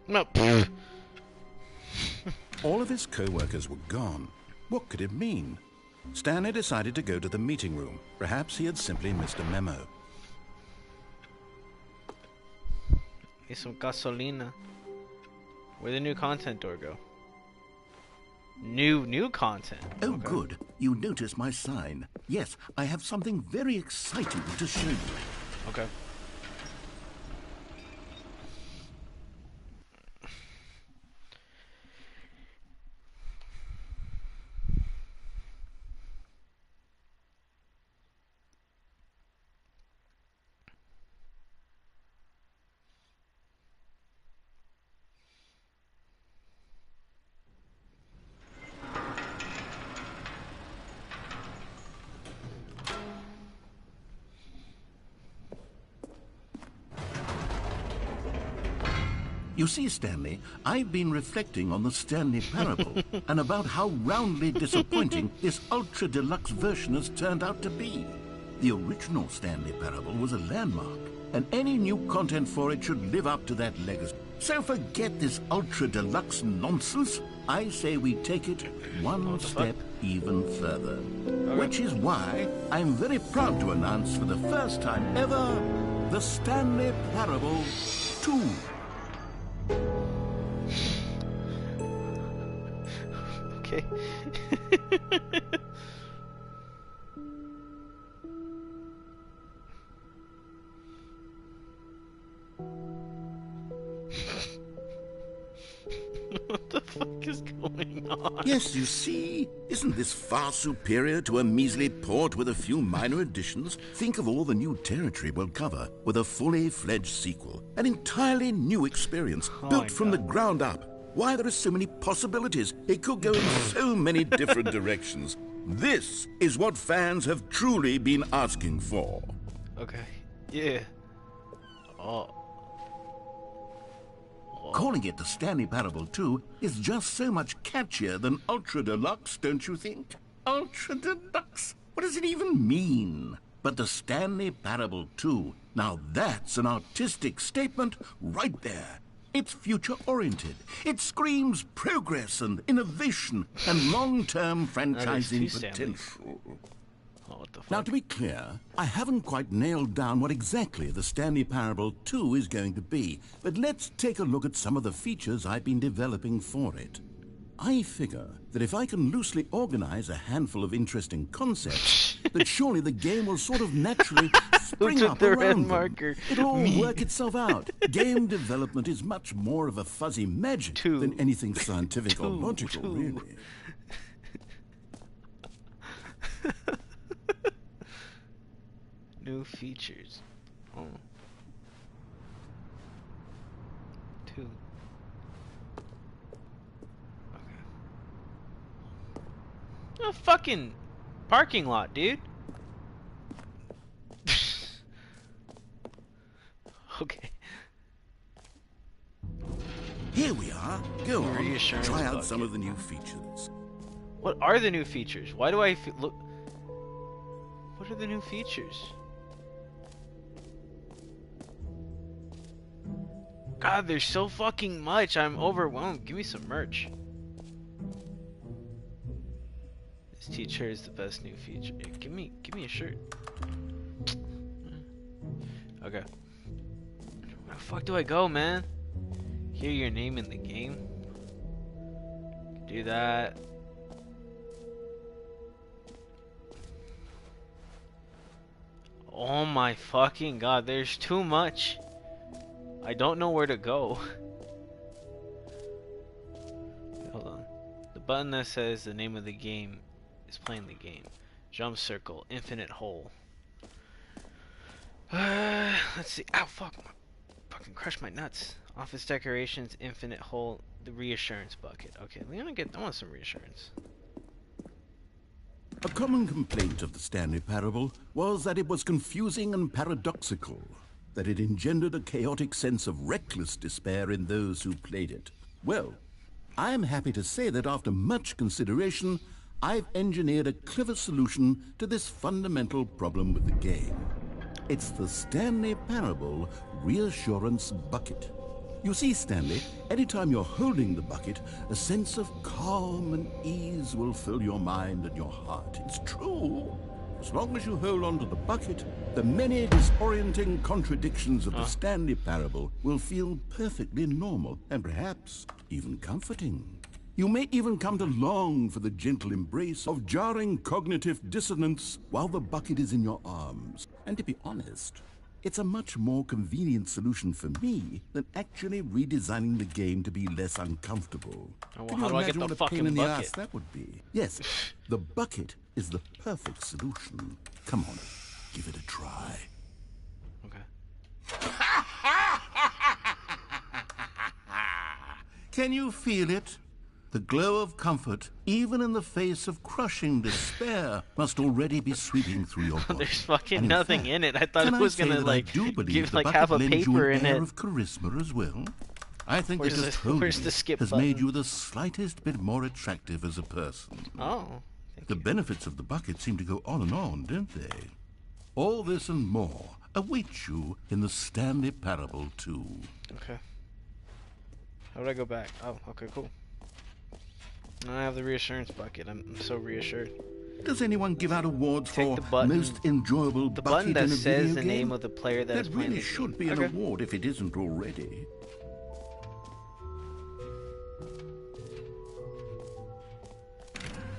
No. All of his co-workers were gone. What could it mean? Stanley decided to go to the meeting room. Perhaps he had simply missed a memo. Get some gasolina. Where'd the new content door go? New content. Oh, Okay. good. You notice my sign. Yes, I have something very exciting to show you. Okay. You see, Stanley, I've been reflecting on the Stanley Parable and about how roundly disappointing this ultra-deluxe version has turned out to be. The original Stanley Parable was a landmark, and any new content for it should live up to that legacy. So forget this ultra-deluxe nonsense. I say we take it one step even further. Which is why I'm very proud to announce for the first time ever, the Stanley Parable 2. Okay. What the fuck is going on? Yes, you see, isn't this far superior to a measly port with a few minor additions? Think of all the new territory we'll cover with a fully fledged sequel. An entirely new experience, built from the ground up. Why, there are so many possibilities. It could go in so many different directions. This is what fans have truly been asking for. Okay. Yeah. Oh. Calling it the Stanley Parable 2 is just so much catchier than Ultra Deluxe, don't you think? Ultra Deluxe? What does it even mean? But the Stanley Parable 2, now that's an artistic statement right there. It's future-oriented. It screams progress and innovation and long-term franchising potential. Oh, what the fuck? Now, to be clear, I haven't quite nailed down what exactly the Stanley Parable 2 is going to be, but let's take a look at some of the features I've been developing for it. I figure that if I can loosely organize a handful of interesting concepts, that surely the game will sort of naturally spring up around them. It'll all work itself out. Game development is much more of a fuzzy magic than anything scientific or logical, really. New features. Oh. 2. A fucking parking lot, dude. Okay. Here we are. Go on. Reassurance Try out bucket. some of the new features. What are the new features? Why do I look? What are the new features? God, there's so fucking much. I'm overwhelmed. Give me some merch. This teacher is the best new feature. Yeah, give me a shirt. Okay. Where the fuck do I go, man? Hear your name in the game. Do that. Oh my fucking god, there's too much. I don't know where to go. Hold on. The button that says the name of the game is playing the game. Jump circle, infinite hole. Let's see. Ow, fuck. Fucking crushed my nuts. Office decorations, infinite hole, the reassurance bucket. Okay, I want some reassurance. A common complaint of the Stanley Parable was that it was confusing and paradoxical, that it engendered a chaotic sense of reckless despair in those who played it. Well, I am happy to say that after much consideration, I've engineered a clever solution to this fundamental problem with the game. It's the Stanley Parable Reassurance Bucket. You see, Stanley, anytime you're holding the bucket, a sense of calm and ease will fill your mind and your heart. It's true. As long as you hold on to the bucket, the many disorienting contradictions of the Stanley Parable will feel perfectly normal and perhaps even comforting. You may even come to long for the gentle embrace of jarring cognitive dissonance while the bucket is in your arms. And to be honest, it's a much more convenient solution for me than actually redesigning the game to be less uncomfortable. Oh, well, Can how you do I get imagine the what a fucking pain in the bucket? ass that would be? Yes, the bucket is the perfect solution. Come on, give it a try. Okay. Can you feel it? The glow of comfort, even in the face of crushing despair, must already be sweeping through your body. There's fucking And nothing fact, in it. I thought can it was say gonna that like I do believe give the like bucket have a lends you paper an in air it. of charisma as well. I think that Where's just the- holding where's the it skip has button? made you the slightest bit more attractive as a person. Oh. Thank The you. benefits of the bucket seem to go on and on, don't they? All this and more await you in the Stanley Parable 2. Okay. How would I go back? Oh, okay, cool. Now I have the reassurance bucket. I'm so reassured. Does anyone give out awards Take for the button- most enjoyable The bucket button that in a says video the game? name of the player that is That playing really the should game. be an Okay. award if it isn't already.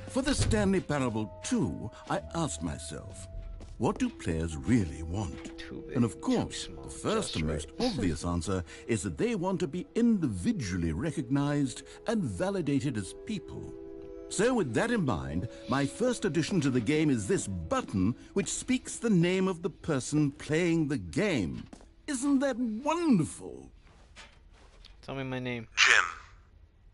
For the Stanley Parable 2, I asked myself, what do players really want? Too big, And of too course, small, the first just and right. most obvious answer is that they want to be individually recognized and validated as people. So with that in mind, my first addition to the game is this button which speaks the name of the person playing the game. Isn't that wonderful? Tell me my name. Jim.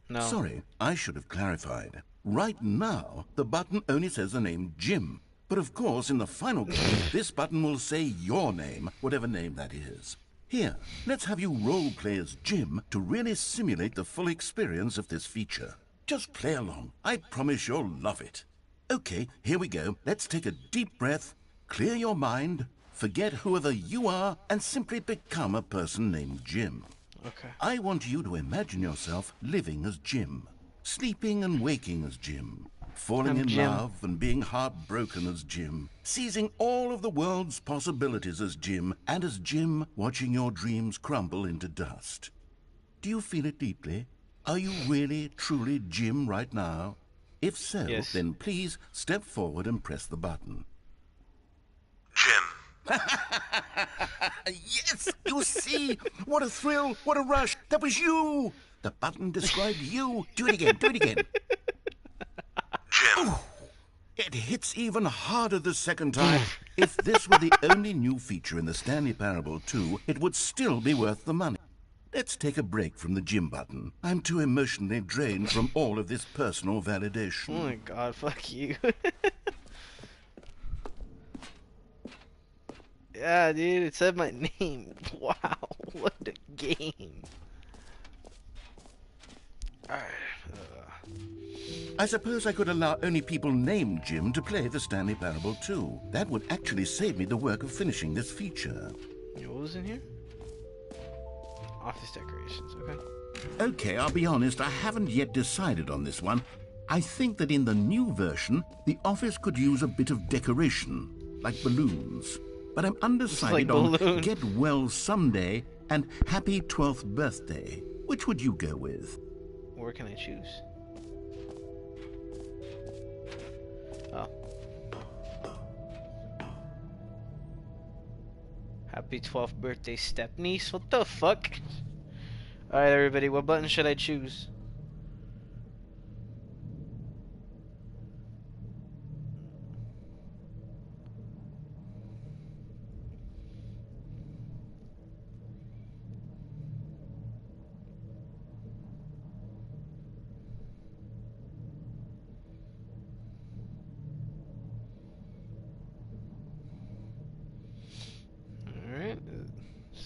No. Sorry, I should have clarified. Right now, the button only says the name Jim. But of course, in the final game, this button will say your name, whatever name that is. Here, let's have you role-play as Jim to really simulate the full experience of this feature. Just play along. I promise you'll love it. Okay, here we go. Let's take a deep breath, clear your mind, forget whoever you are, and simply become a person named Jim. Okay. I want you to imagine yourself living as Jim, sleeping and waking as Jim, falling I'm in Jim. love and being heartbroken as Jim, seizing all of the world's possibilities as Jim, and as Jim watching your dreams crumble into dust. Do you feel it deeply? Are you really, truly Jim right now? If so, Yes. then please step forward and press the button. Jim. Yes, you see? What a thrill, what a rush. That was you. The button described you. Do it again, do it again. Jim. It hits even harder the second time. If this were the only new feature in the Stanley Parable 2, it would still be worth the money. Let's take a break from the Jim button. I'm too emotionally drained from all of this personal validation. Oh my god, fuck you. Yeah, dude, it said my name. Wow, what a game. Alright. I suppose I could allow only people named Jim to play the Stanley Parable 2. That would actually save me the work of finishing this feature. What was in here? Office decorations, okay. Okay, I'll be honest, I haven't yet decided on this one. I think that in the new version, the office could use a bit of decoration, like balloons. But I'm undecided like on balloons. Get Well Someday and Happy 12th Birthday. Which would you go with? Where can I choose? Oh. Happy 12th birthday, stepniece. What the fuck? Alright, everybody, what button should I choose?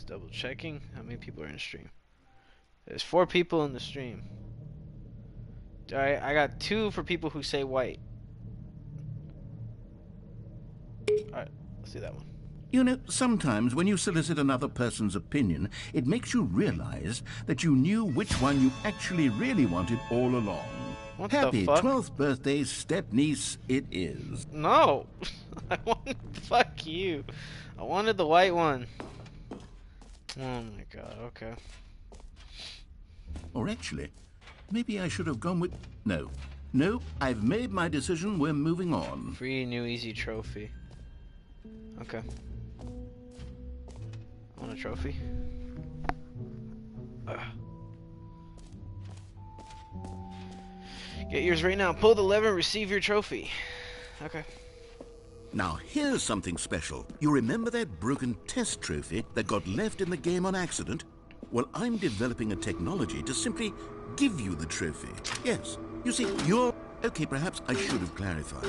Just double checking. How many people are in the stream? There's 4 people in the stream. Alright, I got 2 for people who say white. Alright, let's do that one. You know, sometimes when you solicit another person's opinion, it makes you realize that you knew which one you actually really wanted all along. What Happy the fuck? 12th birthday, step-niece it is. No! I wanted... Fuck you. I wanted the white one. Oh my god, okay. Or actually, maybe I should have gone with... No. No, I've made my decision. We're moving on. Free new easy trophy. Okay. I want a trophy. Ugh. Get yours right now. Pull the lever and receive your trophy. Okay. Now, here's something special. You remember that broken test trophy that got left in the game on accident? Well, I'm developing a technology to simply give you the trophy. Yes, you see, you're... Okay, perhaps I should have clarified.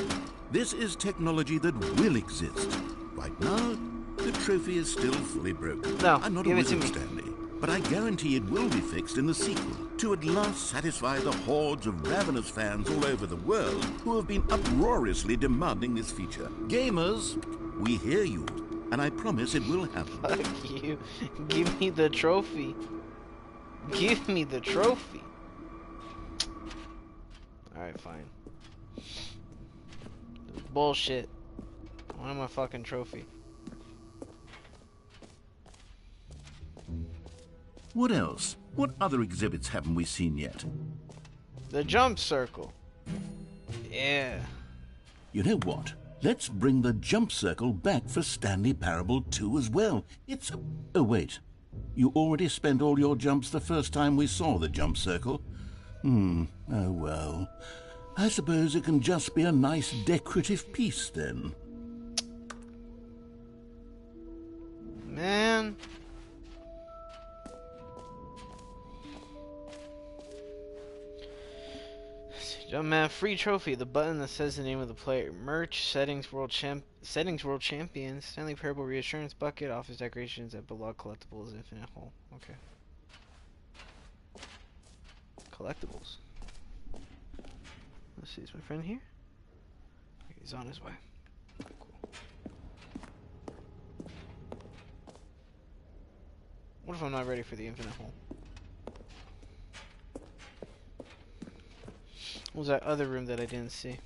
This is technology that will exist. Right now, the trophy is still fully broken. No, I'm not a give it to wizard, me. Stanley, but I guarantee it will be fixed in the sequel to at last satisfy the hordes of ravenous fans all over the world who have been uproariously demanding this feature. Gamers, we hear you, and I promise it will happen. Fuck you. Give me the trophy. Give me the trophy. Alright, fine. Bullshit. I want my fucking trophy. What else? What other exhibits haven't we seen yet? The jump circle. Yeah. You know what? Let's bring the jump circle back for Stanley Parable 2 as well. It's... Oh, wait. You already spent all your jumps the first time we saw the jump circle? Oh well. I suppose it can just be a nice decorative piece then. Man. Jumpman free trophy. The button that says the name of the player. Merch. Settings world champions. Stanley Parable reassurance bucket. Office decorations at below collectibles. Infinite hole. Okay. Collectibles. Let's see. Is my friend here? He's on his way. Cool. What if I'm not ready for the infinite hole? What was that other room that I didn't see?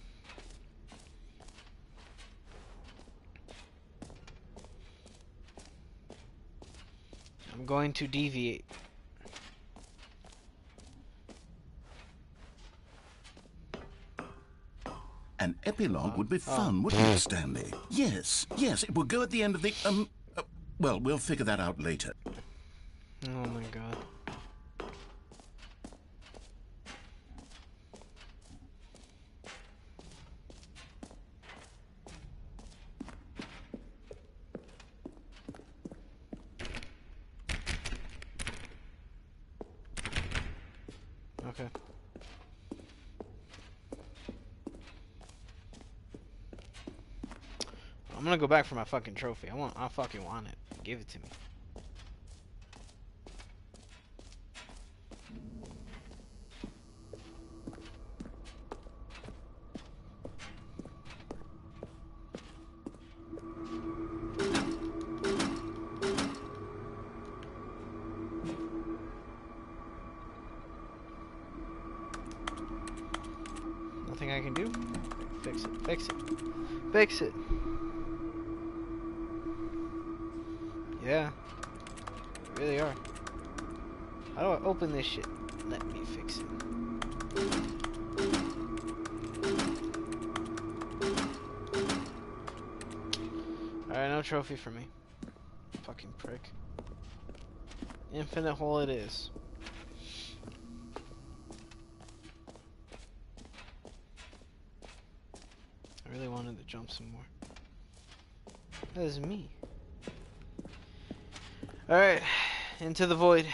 I'm going to deviate. An epilogue would be fun, wouldn't it, Stanley? Yes, yes, it will go at the end of the, well, we'll figure that out later. Oh my god. Okay. I'm gonna go back for my fucking trophy. I fucking want it. Give it to me. Nothing I can do? Fix it. Fix it. Fix it. Yeah. They really are. How do I open this shit? Let me fix it. Alright, no trophy for me. Fucking prick. Infinite hole it is. I really wanted to jump some more. That is me. Alright, into the void.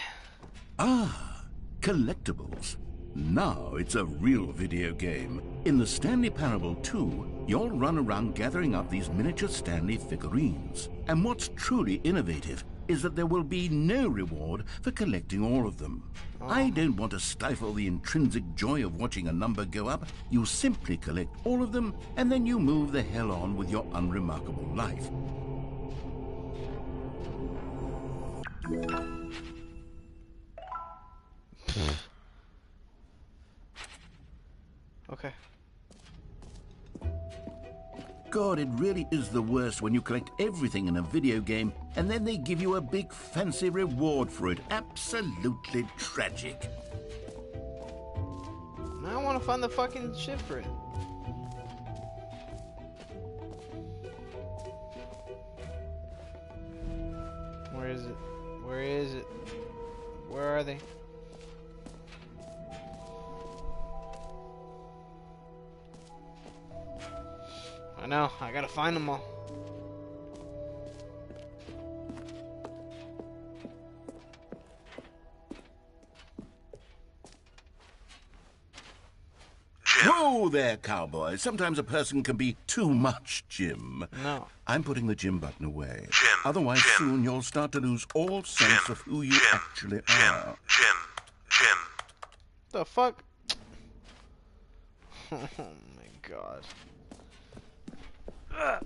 Ah, collectibles. Now it's a real video game. In the Stanley Parable 2, you'll run around gathering up these miniature Stanley figurines. And what's truly innovative is that there will be no reward for collecting all of them. I don't want to stifle the intrinsic joy of watching a number go up. You simply collect all of them, and then you move the hell on with your unremarkable life. Okay. God, it really is the worst when you collect everything in a video game and then they give you a big fancy reward for it. Absolutely tragic. I don't want to find the fucking shit for it. Where is it? Where is it? Where are they? I know, I gotta find them all. Whoa there, cowboy. Sometimes a person can be too much, Jim. No. I'm putting the Jim button away. Jim, Otherwise, Jim. soon you'll start to lose all sense of who you Jim, actually Jim, are. Jim. The fuck? Oh my god. Ugh.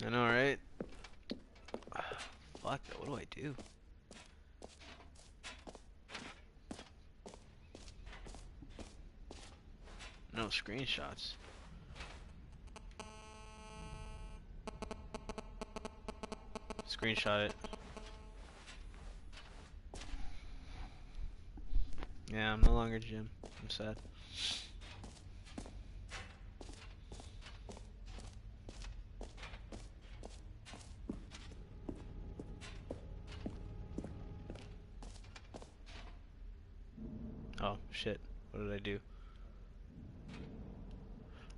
I know, right? Fuck, what do I do? No screenshots. Screenshot it. Yeah, I'm no longer Jim. I'm sad. Oh, shit. What did I do?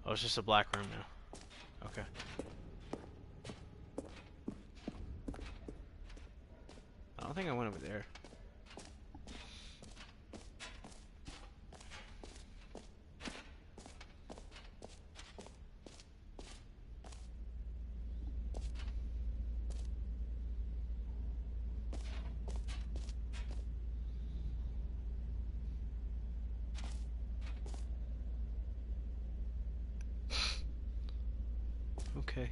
Oh, it's just a black room now. Okay. I don't think I went over there. Okay.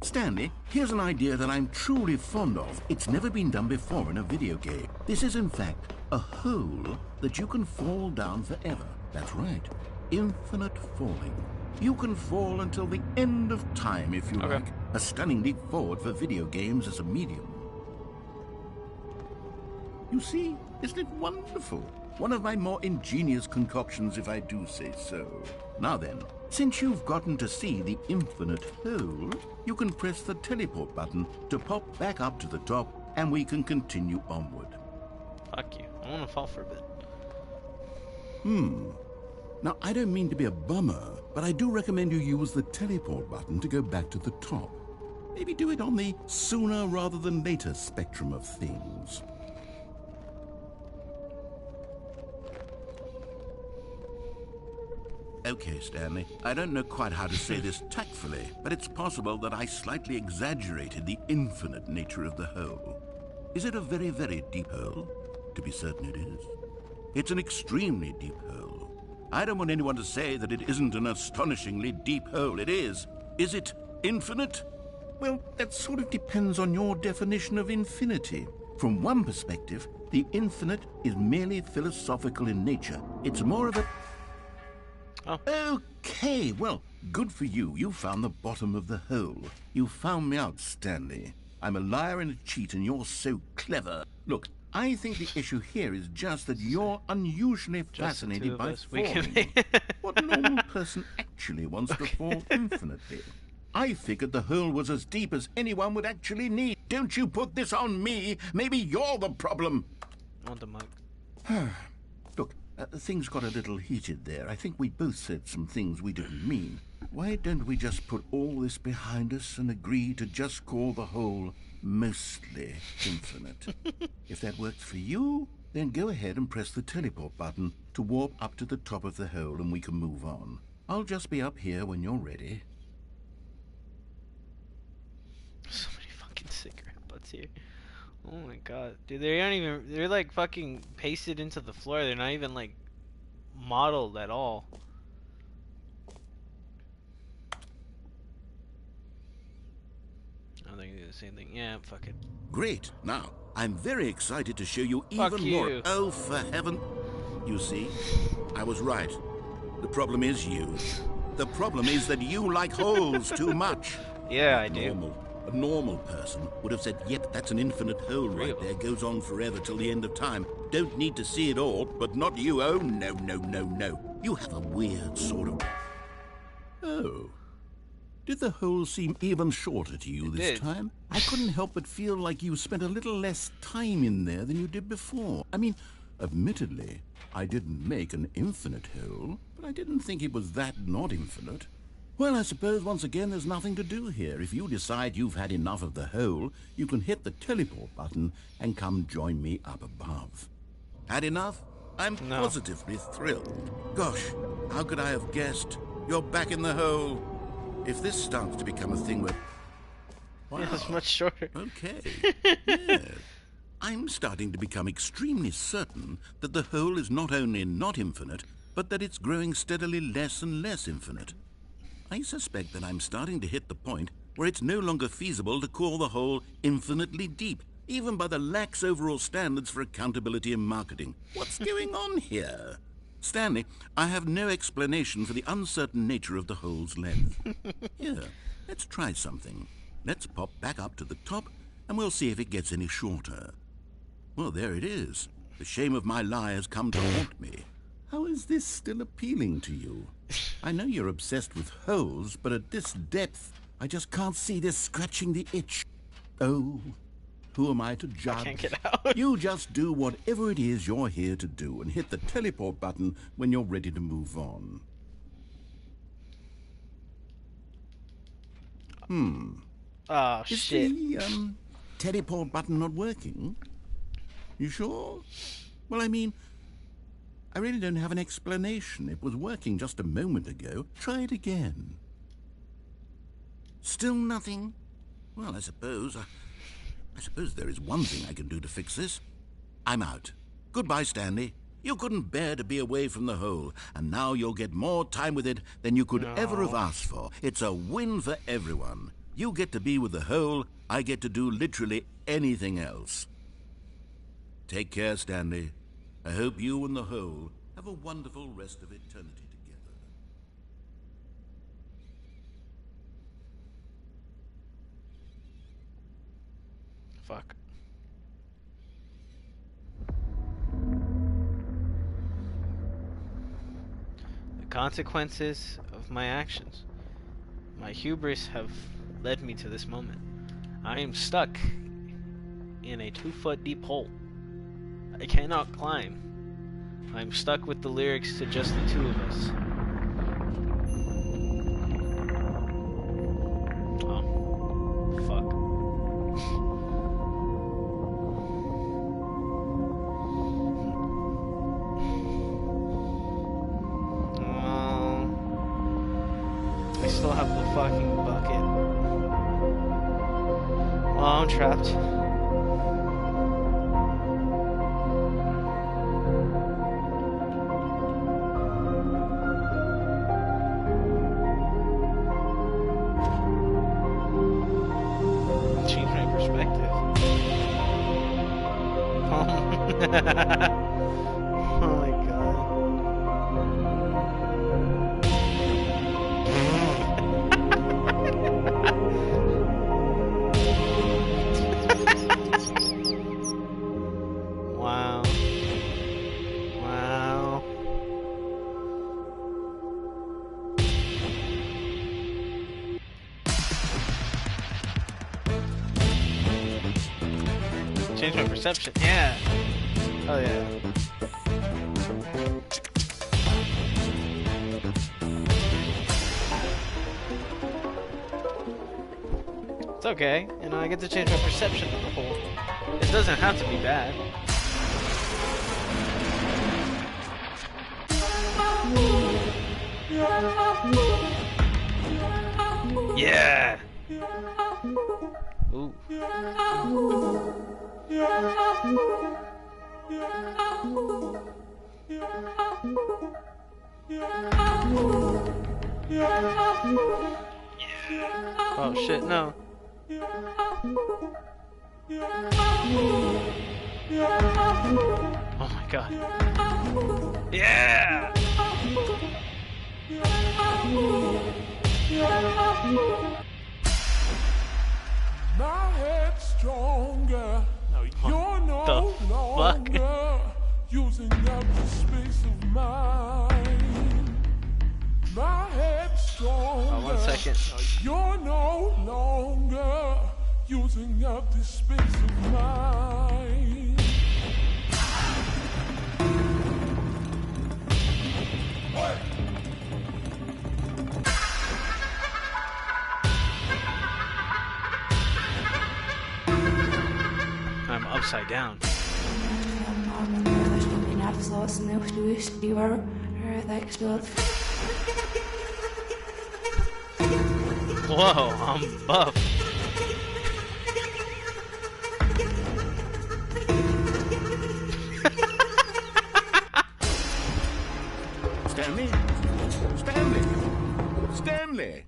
Stanley, here's an idea that I'm truly fond of. It's never been done before in a video game. This is, in fact, a hole that you can fall down forever. That's right. Infinite falling. You can fall until the end of time, if you like. A stunning leap forward for video games as a medium. You see, isn't it wonderful? One of my more ingenious concoctions, if I do say so. Now then, since you've gotten to see the infinite hole, you can press the teleport button to pop back up to the top, and we can continue onward. Fuck you. I want to fall for a bit. Now, I don't mean to be a bummer, but I do recommend you use the teleport button to go back to the top. Maybe do it on the sooner rather than later spectrum of things. Okay, Stanley, I don't know quite how to say this tactfully, but it's possible that I slightly exaggerated the infinite nature of the hole. Is it a very, very deep hole? To be certain it is. It's an extremely deep hole. I don't want anyone to say that it isn't an astonishingly deep hole. It is. Is it infinite? Well, that sort of depends on your definition of infinity. From one perspective, the infinite is merely philosophical in nature. It's more of a... Oh. Okay, well, good for you. You found the bottom of the hole. You found me out, Stanley. I'm a liar and a cheat, and you're so clever. Look, I think the issue here is just that you're unusually fascinated by falling. What normal person actually wants to fall infinitely? I figured the hole was as deep as anyone would actually need. Don't you put this on me. Maybe you're the problem. I want the mug. Look, things got a little heated there. I think we both said some things we didn't mean. Why don't we just put all this behind us and agree to just call the hole mostly infinite? If that works for you, Then go ahead and press the teleport button to warp up to the top of the hole and we can move on. I'll just be up here when you're ready. So many fucking cigarette butts here. Oh my god. Dude, they aren't even, they're like fucking pasted into the floor. They're not even like modeled at all. I think they do the same thing. Yeah, fuck it. Great. Now, I'm very excited to show you Fuck even you. more. Oh, for heaven. You see, I was right. The problem is you. The problem is that you like holes too much. Yeah, I do. A normal person would have said, yep, that's an infinite hole right there. Goes on forever till the end of time. Don't need to see it all, but not you. Oh, no, no, no, no. You have a weird sort of... Oh. Did the hole seem even shorter to you this time? I couldn't help but feel like you spent a little less time in there than you did before. I mean, admittedly, I didn't make an infinite hole, but I didn't think it was that not infinite. Well, I suppose once again there's nothing to do here. If you decide you've had enough of the hole, you can hit the teleport button and come join me up above. Had enough? I'm positively thrilled. Gosh, how could I have guessed? You're back in the hole. If this starts to become a thing where... Wow. Yeah, it's much shorter. Okay. Yes. I'm starting to become extremely certain that the hole is not only not infinite, but that it's growing steadily less and less infinite. I suspect that I'm starting to hit the point where it's no longer feasible to call the hole infinitely deep, even by the lax overall standards for accountability and marketing. What's going on here? Stanley, I have no explanation for the uncertain nature of the hole's length. Here, let's try something. Let's pop back up to the top, and we'll see if it gets any shorter. Well, there it is. The shame of my lie has come to haunt me. How is this still appealing to you? I know you're obsessed with holes, but at this depth, I just can't see this scratching the itch. Oh, who am I to judge? I can't get out. You just do whatever it is you're here to do and hit the teleport button when you're ready to move on. Oh, Is shit. the teleport button not working? You sure? Well, I mean, I really don't have an explanation. It was working just a moment ago. Try it again. Still nothing? Well, I suppose there is one thing I can do to fix this. I'm out. Goodbye, Stanley. You couldn't bear to be away from the hole, and now you'll get more time with it than you could ever have asked for. It's a win for everyone. You get to be with the hole, I get to do literally anything else. Take care, Stanley. I hope you and the hole have a wonderful rest of eternity together. Fuck. The consequences of my actions. My hubris have led me to this moment. I am stuck in a 2-foot deep hole. I cannot climb. I'm stuck with the lyrics to just the two of us. Oh. Fuck. I still have the fucking bucket. Oh, I'm trapped. Change my perspective. Oh my god. Wow. Wow. Change my perception. Yeah. Oh yeah. It's okay. You know, I get to change my perception of the whole. It doesn't have to be bad. Yeah. Ooh. Oh shit, no. Oh my god. Yeah! My head's stronger. Now you're no longer using up the space of mine. My head's stronger. Oh, 1 second. Now you're no longer using up the space of mine. I'm upside down. Whoa, I'm buff. Stanley? Stanley? Stanley!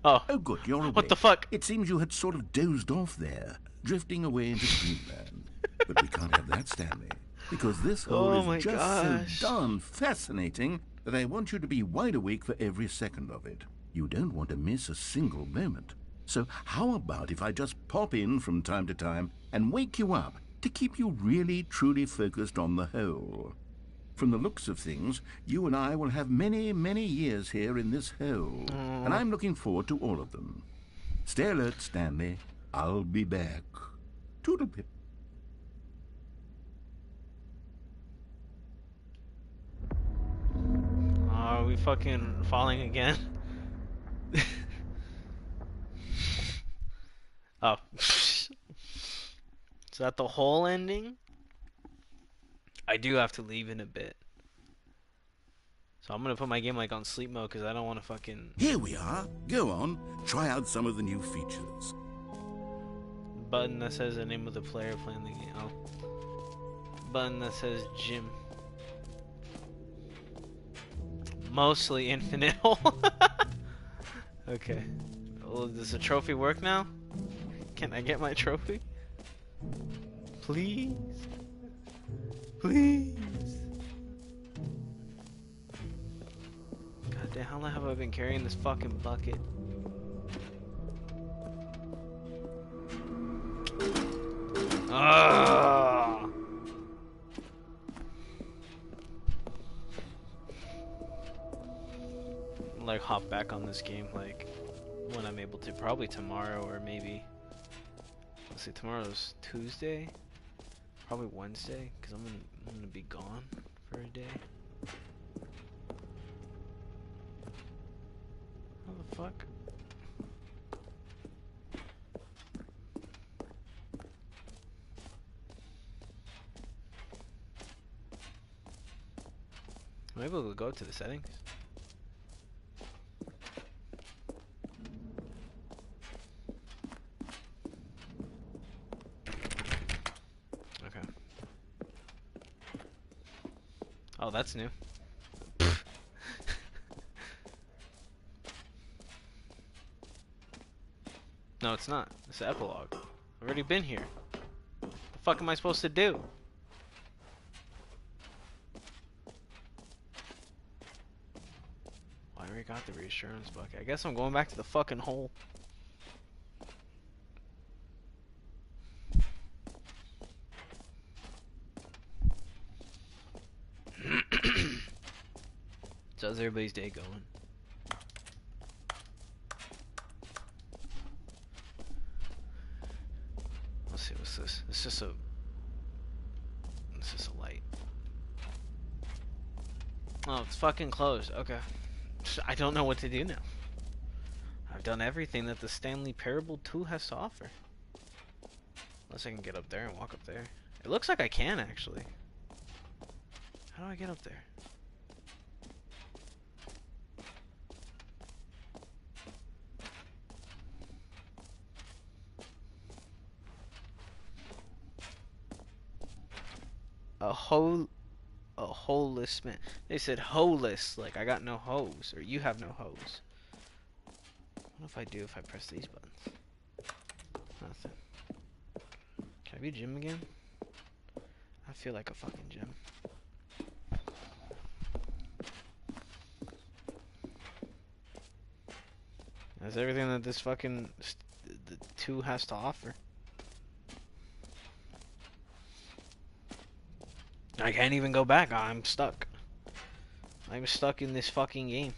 Oh. Oh, good, you're awake. What the fuck? It seems you had sort of dozed off there, drifting away into dreamland. But we can't have that, Stanley, because this hole is just so darn fascinating that I want you to be wide awake for every second of it. You don't want to miss a single moment. So how about if I just pop in from time to time and wake you up to keep you really, truly focused on the hole? From the looks of things, you and I will have many, many years here in this hole, and I'm looking forward to all of them. Stay alert, Stanley. I'll be back. Toodle-pip. Are we fucking falling again? Oh. Is that the whole ending? I do have to leave in a bit. So I'm gonna put my game like on sleep mode because I don't want to fucking... Here we are. Go on. Try out some of the new features. Button that says the name of the player playing the game. Oh. Button that says gym. Mostly infinite hole. Okay. Well, does the trophy work now? Can I get my trophy? Please? Please? God damn, how long have I been carrying this fucking bucket? Ah! Like hop back on this game like when I'm able to, probably tomorrow or maybe, let's see, tomorrow's Tuesday, probably Wednesday, because I'm gonna be gone for a day. How the fuck? Am I able to go to the settings? Oh, that's new. No, it's not. It's the epilogue. I've already been here. What the fuck am I supposed to do? Well, I already got the reassurance bucket. I guess I'm going back to the fucking hole. So how's everybody's day going? Let's see, what's this? It's just a light. Oh, it's fucking closed. Okay. I don't know what to do now. I've done everything that the Stanley Parable 2 has to offer. Unless I can get up there and walk up there. It looks like I can, actually. How do I get up there? A holeless man. They said holeless, like I got no hose, or you have no hose. What if I do if I press these buttons? Nothing. Can I be Jim again? I feel like a fucking Jim. That's everything that this fucking the 2 has to offer. I can't even go back. I'm stuck. I'm stuck in this fucking game.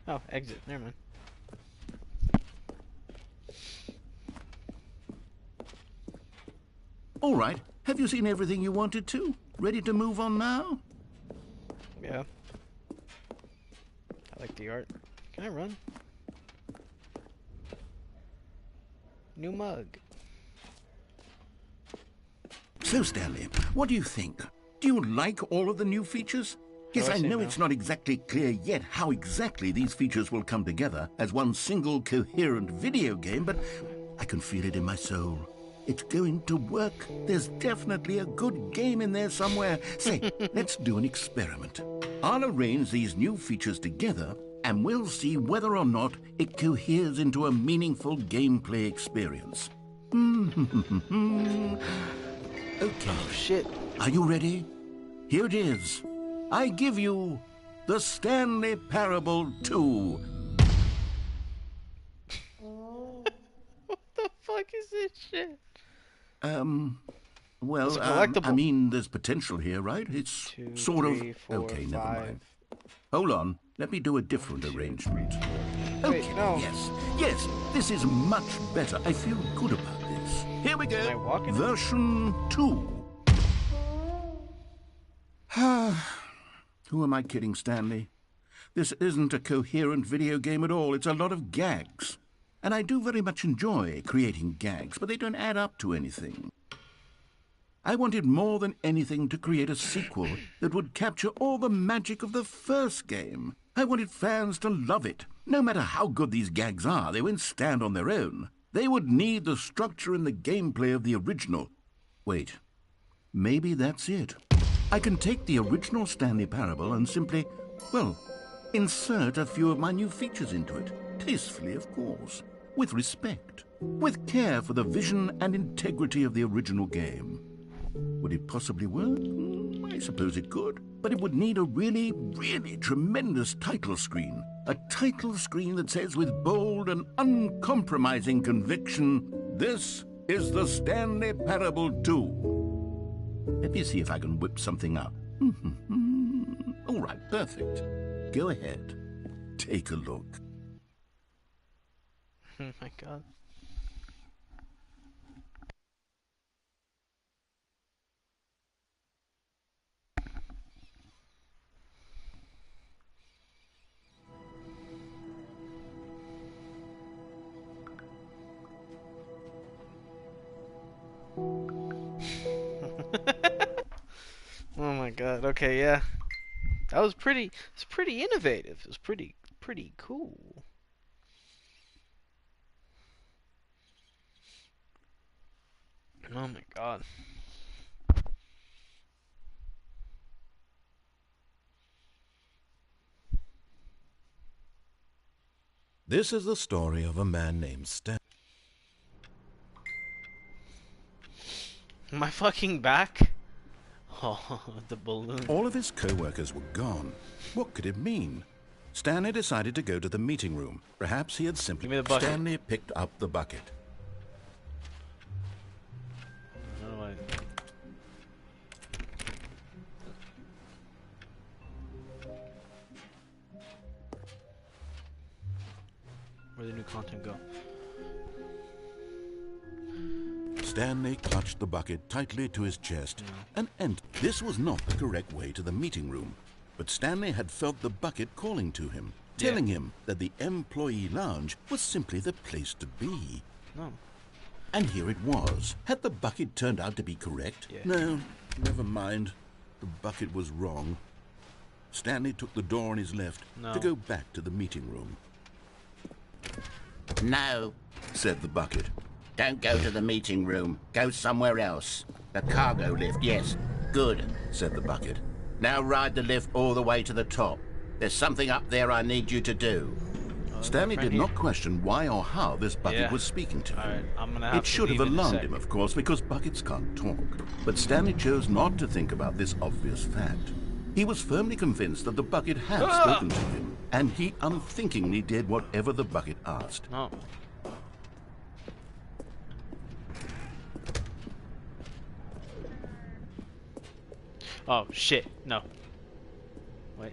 Oh, exit. Never mind. All right. Have you seen everything you wanted to? Ready to move on now? Yeah. I like the art. Can I run? New mug. So, Stanley, what do you think? Do you like all of the new features? Yes, I know it's not exactly clear yet how exactly these features will come together as one single coherent video game, but I can feel it in my soul. It's going to work. There's definitely a good game in there somewhere. Say, let's do an experiment. I'll arrange these new features together, and we'll see whether or not it coheres into a meaningful gameplay experience. Okay. Oh, shit. Are you ready? Here it is. I give you the Stanley Parable 2. What the fuck is this shit? Well, It's a collectible. I mean, there's potential here, right? It's 2, sort 3, of... 4, okay, never 5. mind. Hold on. Let me do a different arrangement. Wait, Okay, no. yes, this is much better. I feel good about this. Here we Can I go. walk in it? Version 2. Who am I kidding, Stanley? This isn't a coherent video game at all. It's a lot of gags. And I do very much enjoy creating gags, but they don't add up to anything. I wanted more than anything to create a sequel that would capture all the magic of the first game. I wanted fans to love it. No matter how good these gags are, they won't stand on their own. They would need the structure and the gameplay of the original. Wait, maybe that's it. I can take the original Stanley Parable and simply, well, insert a few of my new features into it. Tastefully, of course. With respect. With care for the vision and integrity of the original game. Would it possibly work? I suppose it could. But it would need a really, really tremendous title screen. A title screen that says with bold and uncompromising conviction, "This is the Stanley Parable 2." Let me see if I can whip something up. All right, perfect. Go ahead. Take a look. Oh my god. Oh my god. Okay, yeah. That was pretty. It's pretty innovative. It was pretty cool. Oh my god. This is the story of a man named Stan. My fucking back. Oh, the balloon. All of his co-workers were gone. What could it mean? Stanley decided to go to the meeting room. Perhaps he had simply... Give me the bucket. Stanley picked up the bucket. How do I... Where'd the new content go? Stanley clutched the bucket tightly to his chest and entered. This was not the correct way to the meeting room, but Stanley had felt the bucket calling to him, telling him that the employee lounge was simply the place to be. No. And here it was. Had the bucket turned out to be correct? Yeah. No, never mind. The bucket was wrong. Stanley took the door on his left No. to go back to the meeting room. No, Said the bucket. don't go to the meeting room. Go somewhere else. The cargo lift, yes. Good, Said the bucket. now ride the lift all the way to the top. There's something up there I need you to do. Stanley friend did here. not question why or how this bucket Yeah. was speaking to him. Alright, I'm gonna have It to should have leave in a alarmed sec. him, of course, because buckets can't talk. But Stanley chose not to think about this obvious fact. He was firmly convinced that the bucket had spoken to him, and he unthinkingly did whatever the bucket asked. Oh. Oh shit! No. Wait.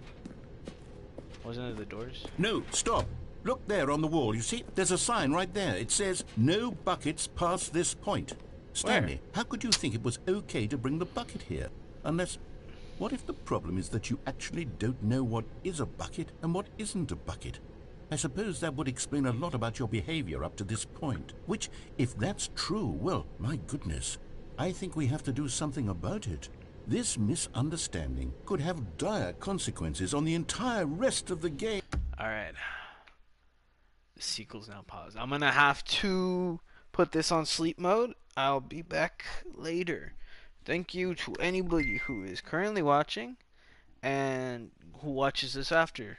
Wasn't it the doors? No, stop. Look there on the wall. You see, there's a sign right there. It says, "No buckets past this point." Stanley, how could you think it was okay to bring the bucket here? Unless, what if the problem is that you actually don't know what is a bucket and what isn't a bucket? I suppose that would explain a lot about your behavior up to this point. Which, if that's true, well, my goodness, I think we have to do something about it. This misunderstanding could have dire consequences on the entire rest of the game. Alright. The sequel's now paused. I'm gonna have to put this on sleep mode. I'll be back later. Thank you to anybody who is currently watching and who watches this after.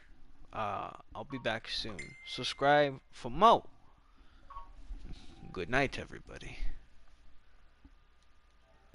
I'll be back soon. Subscribe for more. Good night, everybody.